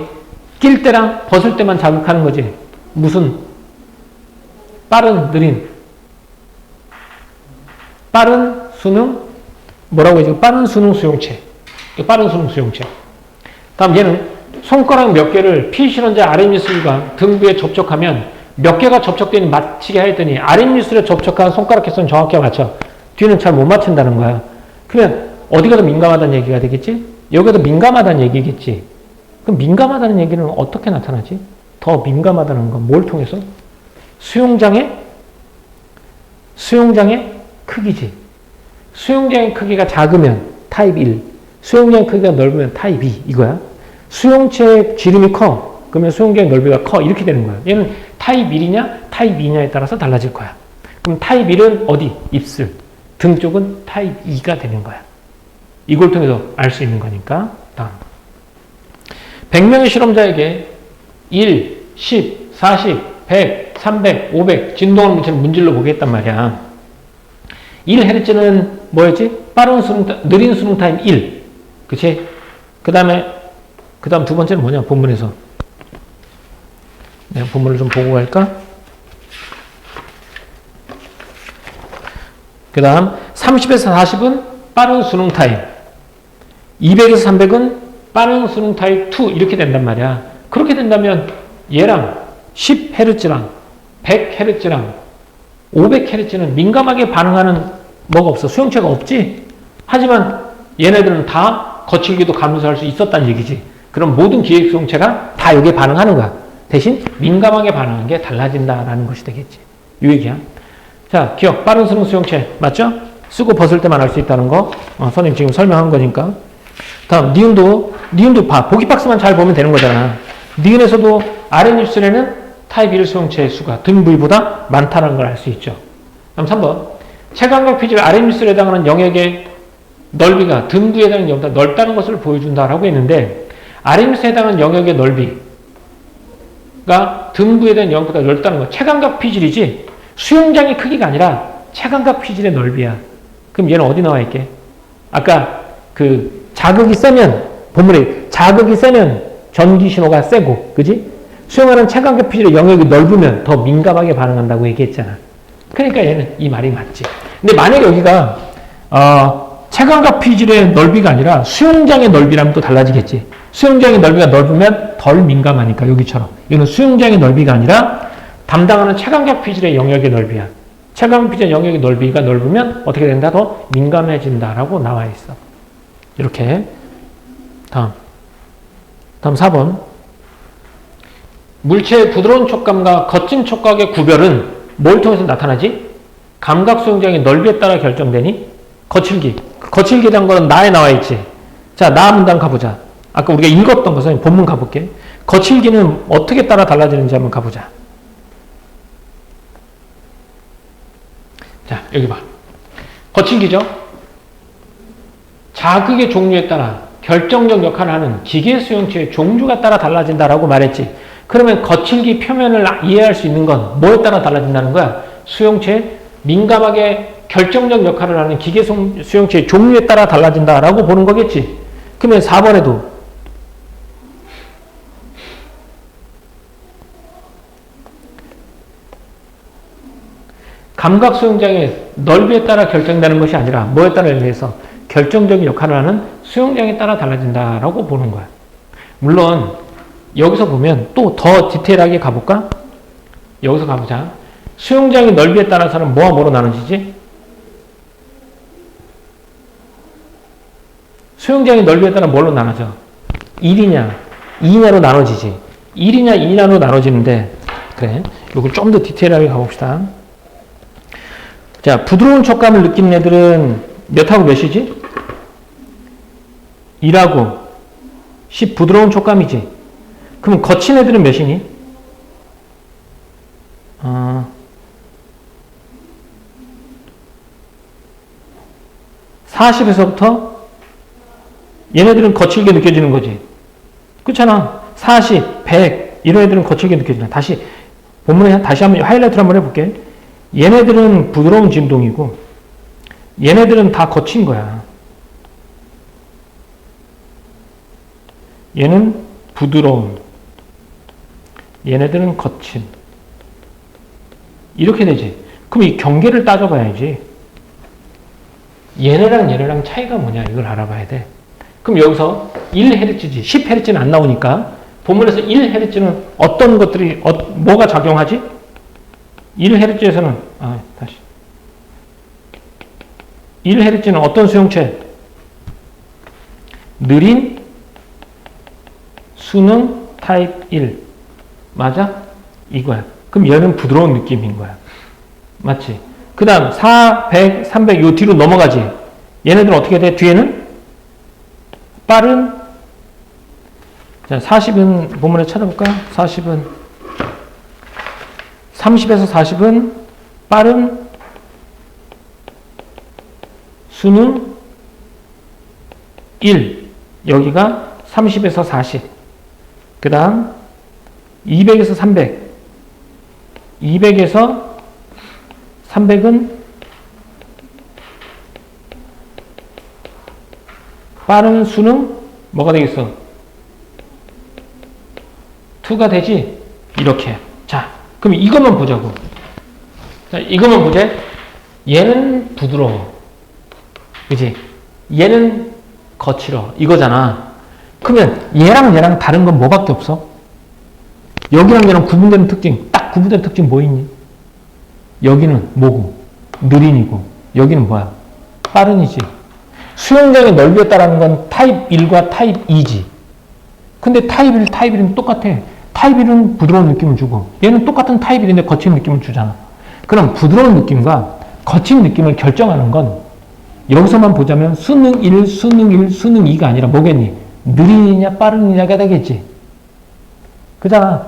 낄 때랑 벗을 때만 자극하는 거지. 무슨? 빠른, 느린. 빠른 수능, 뭐라고 해야지? 빠른 수능 수용체. 빠른 수능 수용체. 다음 얘는 손가락 몇 개를 P실현자 아랫입술과 등부에 접촉하면 몇 개가 접촉되니 맞히게 했더니 아랫입술에 접촉한 손가락 개수는 정확히 맞춰. 뒤는 잘 못 맞춘다는 거야. 그러면 어디가 더 민감하다는 얘기가 되겠지? 여기가 더 민감하다는 얘기겠지. 그럼 민감하다는 얘기는 어떻게 나타나지? 더 민감하다는 건 뭘 통해서? 수용장의 크기지. 수용장의 크기가 작으면 타입 1, 수용장의 크기가 넓으면 타입 2 이거야. 수용체의 지름이 커. 그러면 수용장의 넓이가 커. 이렇게 되는 거야. 얘는 타입 1이냐 타입 2냐에 따라서 달라질 거야. 그럼 타입 1은 어디? 입술. 등 쪽은 타입 2가 되는 거야. 이걸 통해서 알 수 있는 거니까. 다음. 100명의 실험자에게 1, 10, 40, 100, 300, 500 진동을 문질러 보게 했단 말이야. 1Hz는 뭐였지? 빠른 수능, 느린 수능 타임 1. 그치? 그 다음 두 번째는 뭐냐? 본문에서. 내가 본문을 좀 보고 갈까? 그 다음 30에서 40은 빠른 수능 타임. 200에서 300은 빠른 수능 타임 2 이렇게 된단 말이야. 그렇게 된다면 얘랑 10Hz랑 100Hz랑 500Hz는 민감하게 반응하는 뭐가 없어. 수용체가 없지. 하지만 얘네들은 다 거칠기도 감소할 수 있었다는 얘기지. 그럼 모든 기획 수용체가 다 여기에 반응하는 거야. 대신 민감하게 반응하는 게 달라진다라는 것이 되겠지. 이 얘기야. 자, 기억. 빠른 수능 수용체 맞죠? 쓰고 벗을 때만 알 수 있다는 거. 선생님 지금 설명한 거니까. 다음 니은도 봐. 보기 박스만 잘 보면 되는 거잖아. 니은에서도 아랫입술에는 타입 1 수용체의 수가 등 부위보다 많다는 걸 알 수 있죠. 다음 3번. 체감각 피질 아랫입술에 해당하는 영역의 넓이가 등 부위에 해당하는 영역보다 넓다는 것을 보여준다라고 했는데 아랫입술에 해당하는 영역의 넓이가 등 부위에 대한 영역보다 넓다는 거. 체감각 피질이지 수용장의 크기가 아니라 체감각 피질의 넓이야. 그럼 얘는 어디 나와 있게? 아까 그 자극이 세면 본문에 자극이 세면 전기 신호가 세고 그지? 수용하는 체감각 피질의 영역이 넓으면 더 민감하게 반응한다고 얘기했잖아. 그러니까 얘는 이 말이 맞지. 근데 만약에 여기가 체감각 피질의 넓이가 아니라 수용장의 넓이라면 또 달라지겠지. 수용장의 넓이가 넓으면 덜 민감하니까 여기처럼. 이거는 수용장의 넓이가 아니라 담당하는 체감각 피질의 영역의 넓이야. 체감각 피질의 영역의 넓이가 넓으면 어떻게 된다? 더 민감해진다라고 나와 있어. 이렇게. 다음 4번. 물체의 부드러운 촉감과 거친 촉각의 구별은 뭘 통해서 나타나지? 감각 수용장의 넓이에 따라 결정되니? 거칠기. 거칠기에 대한 거는 나에 나와 있지. 자, 나 문단 가보자. 아까 우리가 읽었던 것은 본문 가볼게. 거칠기는 어떻게 따라 달라지는지 한번 가보자. 자, 여기 봐. 거칠기죠? 자극의 종류에 따라 결정적 역할을 하는 기계 수용체의 종류가 따라 달라진다라고 말했지. 그러면 거칠기 표면을 이해할 수 있는 건 뭐에 따라 달라진다는 거야? 수용체의 민감하게 결정적 역할을 하는 기계 수용체의 종류에 따라 달라진다라고 보는 거겠지. 그러면 4번에도 감각 수용장의 넓이에 따라 결정되는 것이 아니라 뭐에 따라 의해서 결정적인 역할을 하는 수용장에 따라 달라진다라고 보는 거야. 물론 여기서 보면 또 더 디테일하게 가볼까? 여기서 가보자. 수용장의 넓이에 따라서는 뭐와 뭐로 나눠지지? 수용장의 넓이에 따라 뭘로 나눠져? 1이냐, 2냐로 나눠지지. 1이냐, 2냐로 나눠지는데 그래. 이걸 좀 더 디테일하게 가봅시다. 자, 부드러운 촉감을 느끼는 애들은 몇하고 몇이지? 1하고 10 부드러운 촉감이지. 그럼 거친 애들은 몇이니? 40에서부터 얘네들은 거칠게 느껴지는 거지. 그렇잖아. 40, 100 이런 애들은 거칠게 느껴지나. 다시 본문에 다시 한번 하이라이트를 한번 해볼게. 얘네들은 부드러운 진동이고 얘네들은 다 거친 거야. 얘는 부드러운, 얘네들은 거친. 이렇게 되지. 그럼 이 경계를 따져봐야지. 얘네랑 차이가 뭐냐 이걸 알아봐야 돼. 그럼 여기서 1Hz지 10Hz는 안 나오니까 본문에서 1Hz는 어떤 것들이 뭐가 작용하지? 1Hz에서는 1Hz는 어떤 수용체? 느린 수능 타입 1 맞아? 이거야. 그럼 얘는 부드러운 느낌인 거야. 맞지? 그 다음 4, 100, 300 요 뒤로 넘어가지. 얘네들은 어떻게 돼? 뒤에는 빠른, 자 40은 본문에 찾아볼까? 40은 30에서 40은 빠른 수능 1 여기가 30에서 40 그 다음 200에서 300 200에서 300은 빠른 수능 뭐가 되겠어? 2가 되지? 이렇게. 자, 그럼 이것만 보자고. 자, 이것만 보자. 얘는 부드러워. 그치? 얘는 거칠어. 이거잖아. 그러면 얘랑 다른 건 뭐밖에 없어? 여기랑 얘랑 구분되는 특징. 딱 구분되는 특징 뭐 있니? 여기는 뭐고? 느린이고. 여기는 뭐야? 빠른이지. 수용량의 넓이에 따르는 건 타입 1과 타입 2지. 근데 타입 1, 타입 1은 똑같아. 타입 1은 부드러운 느낌을 주고 얘는 똑같은 타입 1인데 거친 느낌을 주잖아. 그럼 부드러운 느낌과 거친 느낌을 결정하는 건 여기서만 보자면 수능 1, 수능 1, 수능 2가 아니라 뭐겠니? 느리냐 빠르느냐가 되겠지. 그잖아.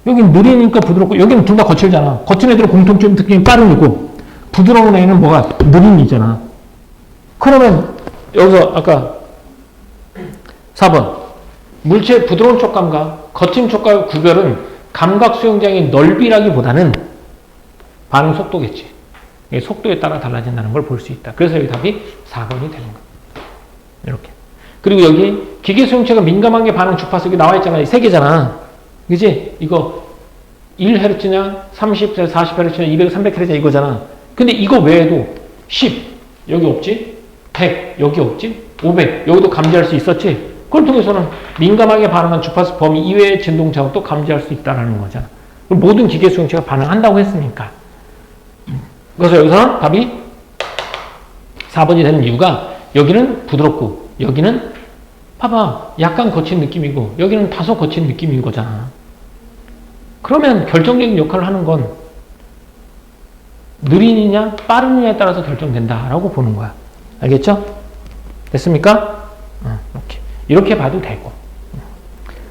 여긴 느리니까 부드럽고 여기는 둘 다 거칠잖아. 거친 애들은 공통점 특징이 빠르고 부드러운 애는 뭐가? 느림이잖아. 그러면 여기서 아까 4번 물체의 부드러운 촉감과 거친 촉감의 구별은 감각 수용장의 넓이라기보다는 반응 속도겠지. 속도에 따라 달라진다는 걸 볼 수 있다. 그래서 여기 답이 4번이 되는 거야. 이렇게. 그리고 여기 기계 수용체가 민감한 게 반응 주파수 여기 나와 있잖아. 이 세 개잖아. 그지? 이거 1Hz냐 30Hz, 40Hz냐 200, 300Hz 이거잖아. 근데 이거 외에도 10 여기 없지? 100 여기 없지? 500 여기도 감지할 수 있었지? 그걸 통해서는 민감하게 반응한 주파수 범위 이외의 진동 자극도 감지할 수 있다는 거잖아. 모든 기계 수용체가 반응한다고 했으니까. 그래서 여기서 답이 4번이 되는 이유가 여기는 부드럽고 여기는 봐봐 약간 거친 느낌이고 여기는 다소 거친 느낌인 거잖아. 그러면 결정적인 역할을 하는 건 느리느냐 빠르느냐에 따라서 결정된다라고 보는 거야. 알겠죠? 됐습니까? 이렇게 봐도 되고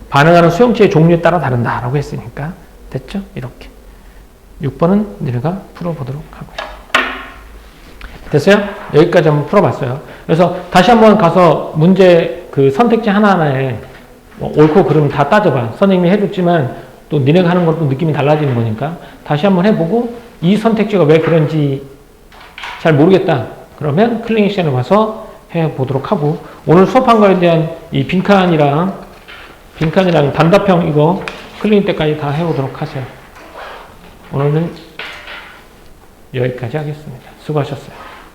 반응하는 수용체의 종류에 따라 다른다라고 했으니까 됐죠? 이렇게 6번은 우리가 풀어보도록 하고요. 됐어요? 여기까지 한번 풀어봤어요. 그래서 다시 한번 가서 문제 그 선택지 하나하나에 옳고 그름 다 따져봐. 선생님이 해줬지만 또 니네가 하는 것도 느낌이 달라지는 거니까 다시 한번 해보고 이 선택지가 왜 그런지 잘 모르겠다. 그러면 클리닉 시간에 와서 해보도록 하고 오늘 수업한 거에 대한 이 빈칸이랑 단답형 이거 클리닉 때까지 다 해보도록 하세요. 오늘은 여기까지 하겠습니다. 수고하셨어요.